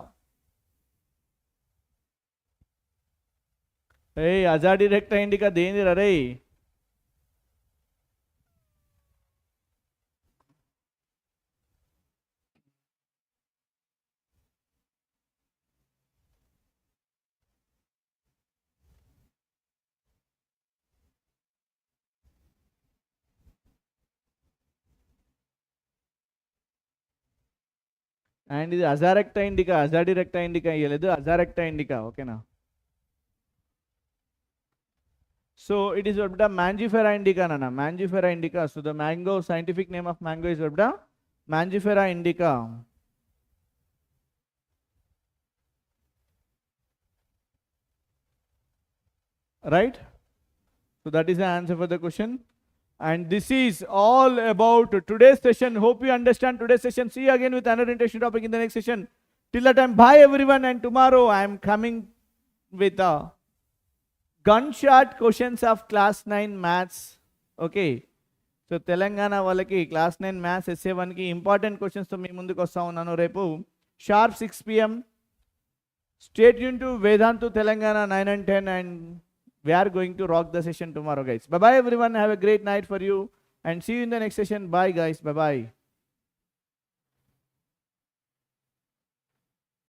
Speaker 1: ఏ Azadirachta indica దేనిరా రే. And ఇది Azadirachta indica, Azadirachta indica ఇవ్వలేదు, Azadirachta indica, ఓకేనా. So it is what Mangifera indica nana, Mangifera indica. So the mango, scientific name of mango is what Mangifera indica. Right? So that is the answer for the question. And this is all about today's session. Hope you understand today's session. See you again with another interesting topic in the next session. Till that time, bye everyone. And tomorrow I am coming with a gunshot questions of class 9 maths. Okay. So Telangana వాళ్ళకి class 9 maths essay 1 కి important questions తో మీ ముందుకు వస్తా ఉన్నాను రేపు sharp 6 PM. Stay tuned to Vedantu Telangana 9 and 10 and we are going to rock the session tomorrow, guys. Bye bye everyone. Have a great night for you and see you in the next session. Bye guys. Bye bye.